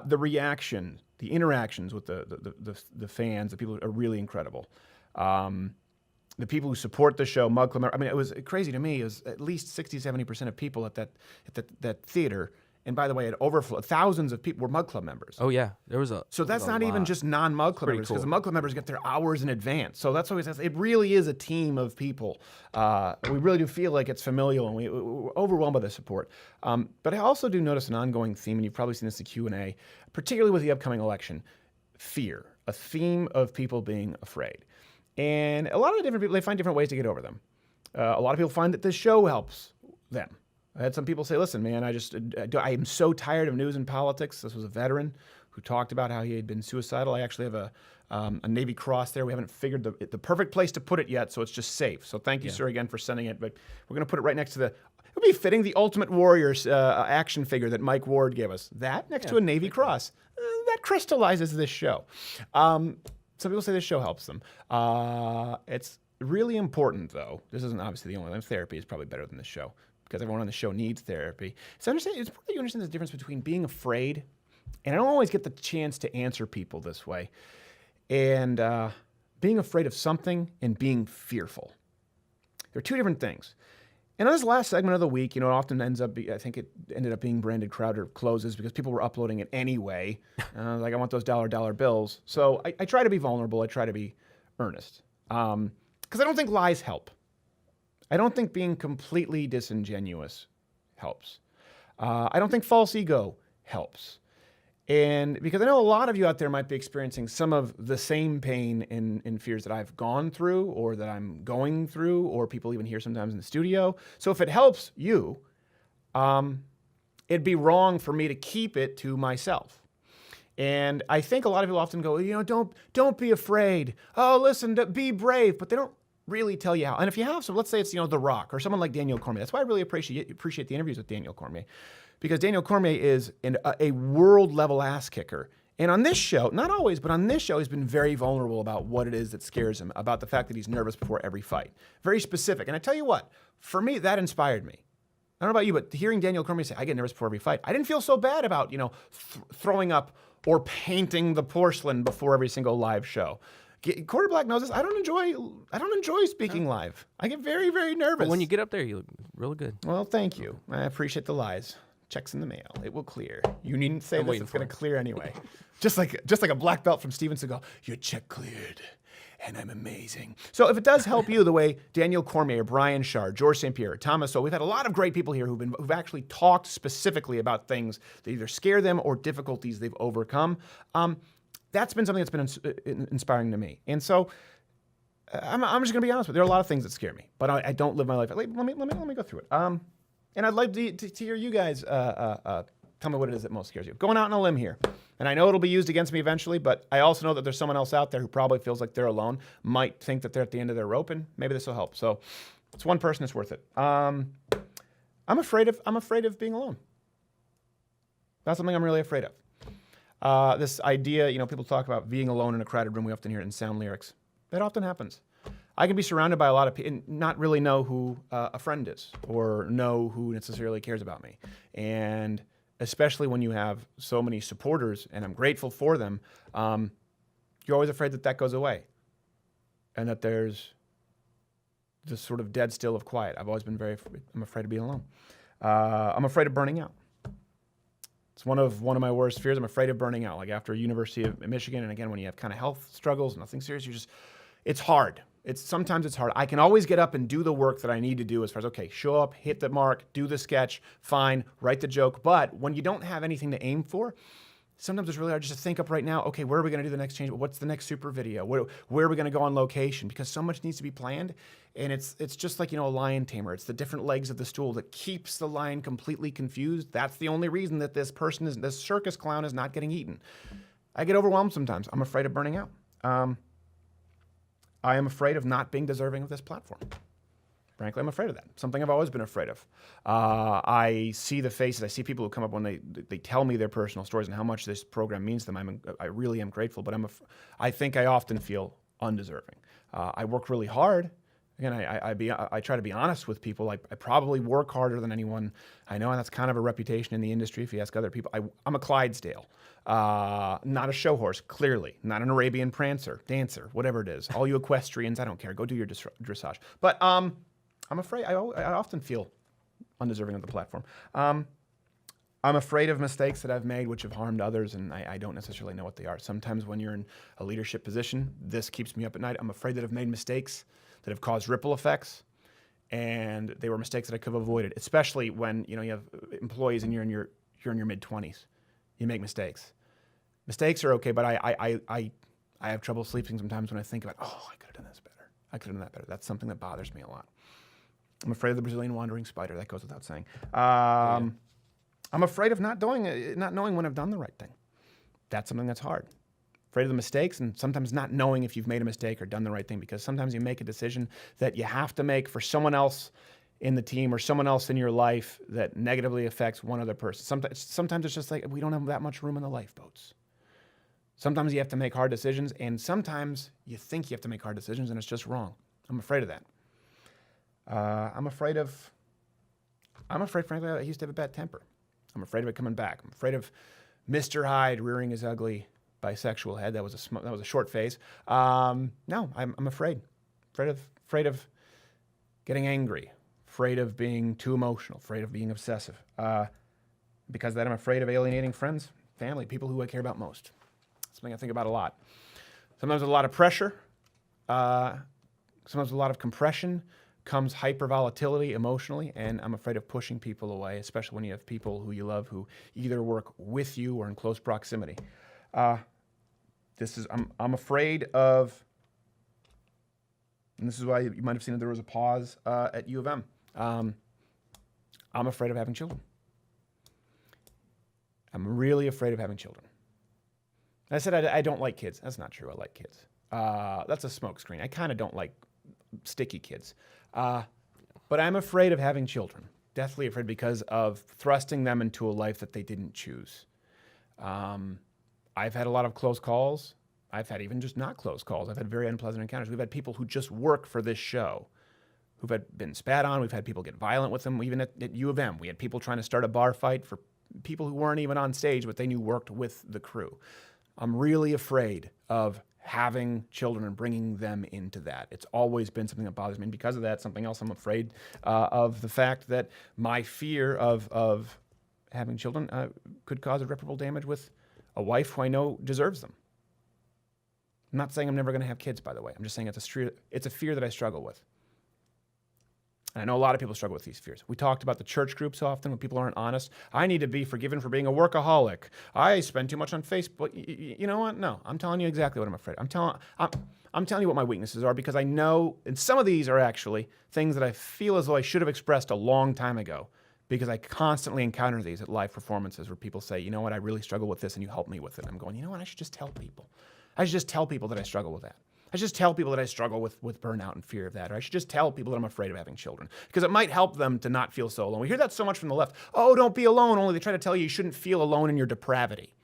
[SPEAKER 2] The reaction, the interactions with the fans, the people are really incredible. The people who support the show, Mug Club, it was crazy to me. It was at least 60-70% of people at that theater. And by the way, it overflowed. Thousands of people were Mug Club members.
[SPEAKER 4] Oh yeah, there was a.
[SPEAKER 2] So that's not even just non-Mug Club members, because the Mug Club members get their hours in advance. So that's always, it really is a team of people. We really do feel like it's familial, and we're overwhelmed by the support. But I also do notice an ongoing theme, and you've probably seen this in Q&A, particularly with the upcoming election: fear, a theme of people being afraid. And a lot of different people, they find different ways to get over them. A lot of people find that this show helps them. I had some people say, listen, man, I am so tired of news and politics. This was a veteran who talked about how he had been suicidal. I actually have a Navy Cross there. We haven't figured the perfect place to put it yet, so it's just safe. So thank you, sir, again for sending it. But we're going to put it right next to it would be fitting, the Ultimate Warriors action figure that Mike Ward gave us. That next to a Navy Cross. That crystallizes this show. Some people say this show helps them. It's really important, though. This isn't obviously the only one. Therapy is probably better than this show, because everyone on the show needs therapy. So it's important that you understand the difference between being afraid, and I don't always get the chance to answer people this way, and being afraid of something and being fearful. They're two different things. And on this last segment of the week, it often ends up, I think it ended up being branded Crowder Closes because people were uploading it anyway. Like, I want those dollar bills. So I try to be vulnerable. I try to be earnest. Because I don't think lies help. I don't think being completely disingenuous helps. I don't think false ego helps. And because I know a lot of you out there might be experiencing some of the same pain and fears that I've gone through, or that I'm going through, or people even here sometimes in the studio. So if it helps you, it'd be wrong for me to keep it to myself. And I think a lot of people often go, don't be afraid. Oh, listen, be brave. But they don't really tell you how. And if you have some, let's say it's, The Rock or someone like Daniel Cormier. That's why I really appreciate the interviews with Daniel Cormier, because Daniel Cormier is a world-level ass kicker. And on this show, not always, but on this show, he's been very vulnerable about what it is that scares him, about the fact that he's nervous before every fight. Very specific. And I tell you what, for me, that inspired me. I don't know about you, but hearing Daniel Cormier say, I get nervous before every fight, I didn't feel so bad about, throwing up or painting the porcelain before every single live show. Quarter Black knows this. I don't enjoy speaking live. I get very, very nervous.
[SPEAKER 4] But when you get up there, you look really good.
[SPEAKER 2] Well, thank you. I appreciate the lies. Checks in the mail. It will clear. You needn't say this. It's going to clear anyway. just like a black belt from Steven Seagal. Your check cleared, and I'm amazing. So if it does help you, the way Daniel Cormier, Brian Shard, George St. Pierre, Thomas, so we've had a lot of great people here who've actually talked specifically about things that either scare them or difficulties they've overcome. That's been something that's been inspiring to me. And so I'm just going to be honest with you. There are a lot of things that scare me, but I don't live my life. Let me go through it. And I'd like to hear you guys tell me what it is that most scares you. Going out on a limb here. And I know it'll be used against me eventually, but I also know that there's someone else out there who probably feels like they're alone, might think that they're at the end of their rope, and maybe this will help. So it's one person that's worth it. I'm afraid of being alone. That's something I'm really afraid of. This idea, people talk about being alone in a crowded room. We often hear it in sound lyrics. That often happens. I can be surrounded by a lot of people and not really know who a friend is, or know who necessarily cares about me. And especially when you have so many supporters, and I'm grateful for them, you're always afraid that that goes away and that there's this sort of dead still of quiet. I've always been I'm afraid of being alone. I'm afraid of burning out. It's one of my worst fears. I'm afraid of burning out. Like after University of Michigan, and again, when you have kind of health struggles, nothing serious, it's hard. Sometimes it's hard. I can always get up and do the work that I need to do as far as, okay, show up, hit the mark, do the sketch, fine, write the joke. But when you don't have anything to aim for, sometimes it's really hard just to think up right now, okay, where are we going to do the next change? What's the next super video? Where are we going to go on location? Because so much needs to be planned. And it's just like, a lion tamer. It's the different legs of the stool that keeps the lion completely confused. That's the only reason that this circus clown is not getting eaten. I get overwhelmed sometimes. I'm afraid of burning out. I am afraid of not being deserving of this platform. Frankly, I'm afraid of that. Something I've always been afraid of. I see the faces. I see people who come up when they tell me their personal stories and how much this program means to them. I really am grateful, but I think I often feel undeserving. I work really hard. Again, I try to be honest with people. I probably work harder than anyone I know, and that's kind of a reputation in the industry if you ask other people. I'm a Clydesdale. Not a show horse, clearly. Not an Arabian prancer, dancer, whatever it is. All you equestrians, I don't care. Go do your dressage. But I'm afraid. I often feel undeserving of the platform. I'm afraid of mistakes that I've made which have harmed others, and I don't necessarily know what they are. Sometimes when you're in a leadership position, this keeps me up at night. I'm afraid that I've made mistakes that have caused ripple effects, and they were mistakes that I could have avoided, especially when you have employees and you're in your mid-20s. You make mistakes. Mistakes are okay, but I have trouble sleeping sometimes when I think about, I could have done this better. I could have done that better. That's something that bothers me a lot. I'm afraid of the Brazilian wandering spider. That goes without saying. I'm afraid of not knowing when I've done the right thing. That's something that's hard. Afraid of the mistakes, and sometimes not knowing if you've made a mistake or done the right thing, because sometimes you make a decision that you have to make for someone else in the team or someone else in your life that negatively affects one other person. Sometimes it's just like we don't have that much room in the lifeboats. Sometimes you have to make hard decisions, and sometimes you think you have to make hard decisions, and it's just wrong. I'm afraid of that. I'm afraid, frankly, I used to have a bad temper. I'm afraid of it coming back. I'm afraid of Mr. Hyde rearing his ugly bisexual head. That was a short phase. No, I'm afraid. Afraid of getting angry. Afraid of being too emotional. Afraid of being obsessive. Because of that, I'm afraid of alienating friends, family, people who I care about most. Something I think about a lot. Sometimes with a lot of pressure. Sometimes with a lot of compression comes hypervolatility emotionally, and I'm afraid of pushing people away, especially when you have people who you love who either work with you or in close proximity. I'm afraid of, and this is why you might have seen that there was a pause at U of M. I'm afraid of having children. I'm really afraid of having children. I said I don't like kids. That's not true. I like kids. That's a smokescreen. I kind of don't like sticky kids. But I'm afraid of having children. Deathly afraid because of thrusting them into a life that they didn't choose. I've had a lot of close calls. I've had even just not close calls. I've had very unpleasant encounters. We've had people who just work for this show who've been spat on. We've had people get violent with them. Even at U of M, we had people trying to start a bar fight for people who weren't even on stage, but they knew worked with the crew. I'm really afraid of having children and bringing them into that. It's always been something that bothers me. And because of that, something else I'm afraid of the fact that my fear of having children could cause irreparable damage with a wife who I know deserves them. I'm not saying I'm never going to have kids, by the way. I'm just saying it's a fear that I struggle with. And I know a lot of people struggle with these fears. We talked about the church groups often when people aren't honest. I need to be forgiven for being a workaholic. I spend too much on Facebook. You know what? No, I'm telling you exactly what I'm afraid of. I'm telling you what my weaknesses are, because I know, and some of these are actually things that I feel as though I should have expressed a long time ago, because I constantly encounter these at live performances where people say, you know what, I really struggle with this and you help me with it. I'm going, you know what, I should just tell people. I should just tell people that I struggle with that. I should just tell people that I struggle with burnout and fear of that. Or I should just tell people that I'm afraid of having children, because it might help them to not feel so alone. We hear that so much from the left. Oh, don't be alone. Only they try to tell you shouldn't feel alone in your depravity.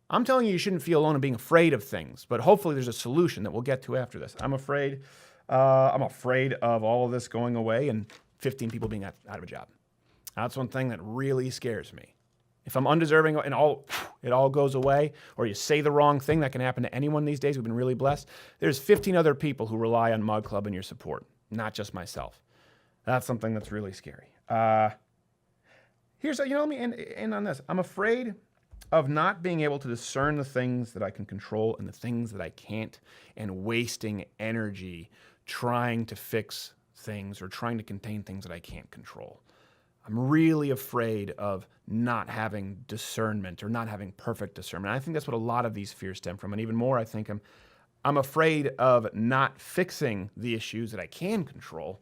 [SPEAKER 2] I'm telling you shouldn't feel alone in being afraid of things, but hopefully there's a solution that we'll get to after this. I'm afraid of all of this going away and 15 people being out of a job. That's one thing that really scares me. if I'm undeserving and it all goes away, or you say the wrong thing, that can happen to anyone these days. We've been really blessed. There's 15 other people who rely on Mug Club and your support, not just myself. That's something that's really scary. Let me end on this. I'm afraid of not being able to discern the things that I can control and the things that I can't, and wasting energy trying to fix things or trying to contain things that I can't control. I'm really afraid of not having discernment or not having perfect discernment. I think that's what a lot of these fears stem from. And even more, I think I'm afraid of not fixing the issues that I can control.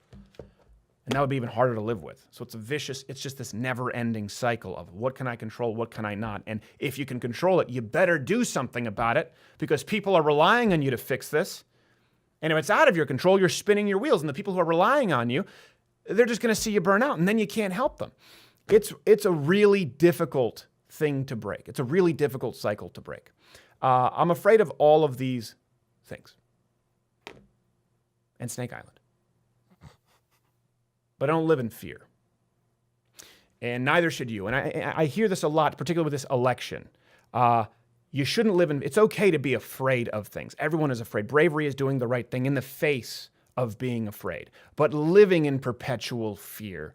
[SPEAKER 2] And that would be even harder to live with. So it's just this never-ending cycle of what can I control, what can I not? And if you can control it, you better do something about it, because people are relying on you to fix this. And if it's out of your control, you're spinning your wheels. And the people who are relying on you, they're just going to see you burn out, and then you can't help them. It's a really difficult thing to break. It's a really difficult cycle to break. I'm afraid of all of these things. And Snake Island. But I don't live in fear. And neither should you. And I hear this a lot, particularly with this election. You shouldn't live in... It's okay to be afraid of things. Everyone is afraid. Bravery is doing the right thing in the face of being afraid. But living in perpetual fear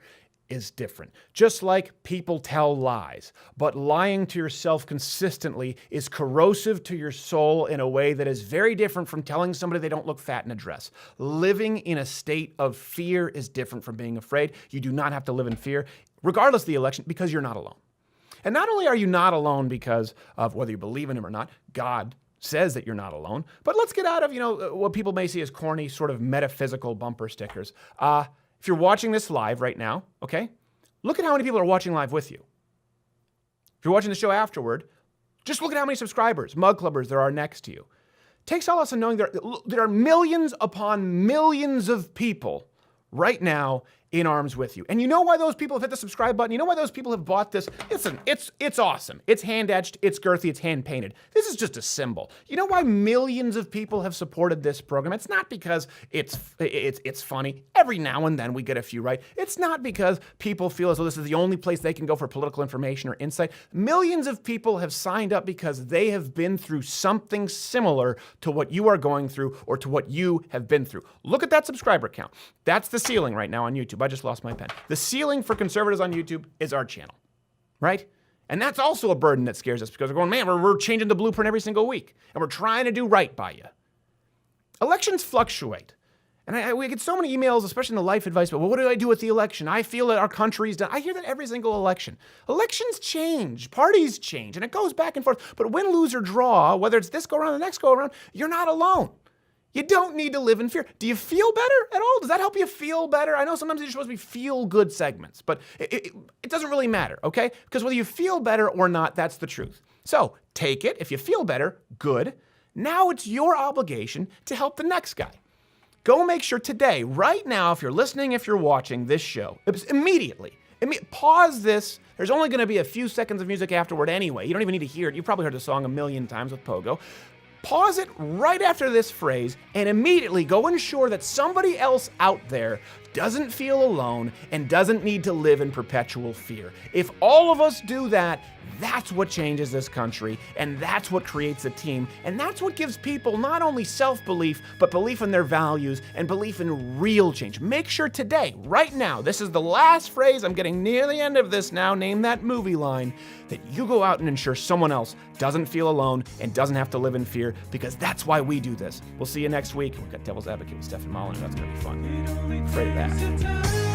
[SPEAKER 2] is different. Just like people tell lies, but lying to yourself consistently is corrosive to your soul in a way that is very different from telling somebody they don't look fat in a dress. Living in a state of fear is different from being afraid. You do not have to live in fear, regardless of the election, because you're not alone. And not only are you not alone because of whether you believe in him or not, God says that you're not alone, but let's get out of, what people may see as corny, sort of metaphysical bumper stickers. If you're watching this live right now, okay, look at how many people are watching live with you. If you're watching the show afterward, just look at how many subscribers, Mug Clubbers there are next to you. Take solace in knowing there are millions upon millions of people right now in arms with you. And you know why those people have hit the subscribe button? You know why those people have bought this? Listen, it's awesome. It's hand-etched, it's girthy, it's hand-painted. This is just a symbol. You know why millions of people have supported this program? It's not because it's funny. Every now and then we get a few right. It's not because people feel as though this is the only place they can go for political information or insight. Millions of people have signed up because they have been through something similar to what you are going through or to what you have been through. Look at that subscriber count. That's the ceiling right now on YouTube. I just lost my pen. The ceiling for conservatives on YouTube is our channel, right? And that's also a burden that scares us because we're going, man, we're changing the blueprint every single week, and we're trying to do right by you. Elections fluctuate. And we get so many emails, especially in the life advice, but what do I do with the election? I feel that our country's done. I hear that every single election. Elections change, parties change, and it goes back and forth. But win, lose, or draw, whether it's this go around or the next go around, you're not alone. You don't need to live in fear. Do you feel better at all? Does that help you feel better? I know sometimes these are supposed to be feel-good segments, but it doesn't really matter, okay? Because whether you feel better or not, that's the truth. So take it. If you feel better, good. Now it's your obligation to help the next guy. Go make sure today, right now, if you're listening, if you're watching this show, immediately, pause this. There's only going to be a few seconds of music afterward anyway. You don't even need to hear it. You've probably heard the song a million times with Pogo. Pause it right after this phrase and immediately go ensure that somebody else out there doesn't feel alone and doesn't need to live in perpetual fear. If all of us do that, that's what changes this country, and that's what creates a team, and that's what gives people not only self-belief, but belief in their values and belief in real change. Make sure today, right now, this is the last phrase, I'm getting near the end of this now, name that movie line, that you go out and ensure someone else doesn't feel alone and doesn't have to live in fear, because that's why we do this. We'll see you next week. We've got Devil's Advocate with Stephen Molyneux. That's going to be fun. I'm afraid of that.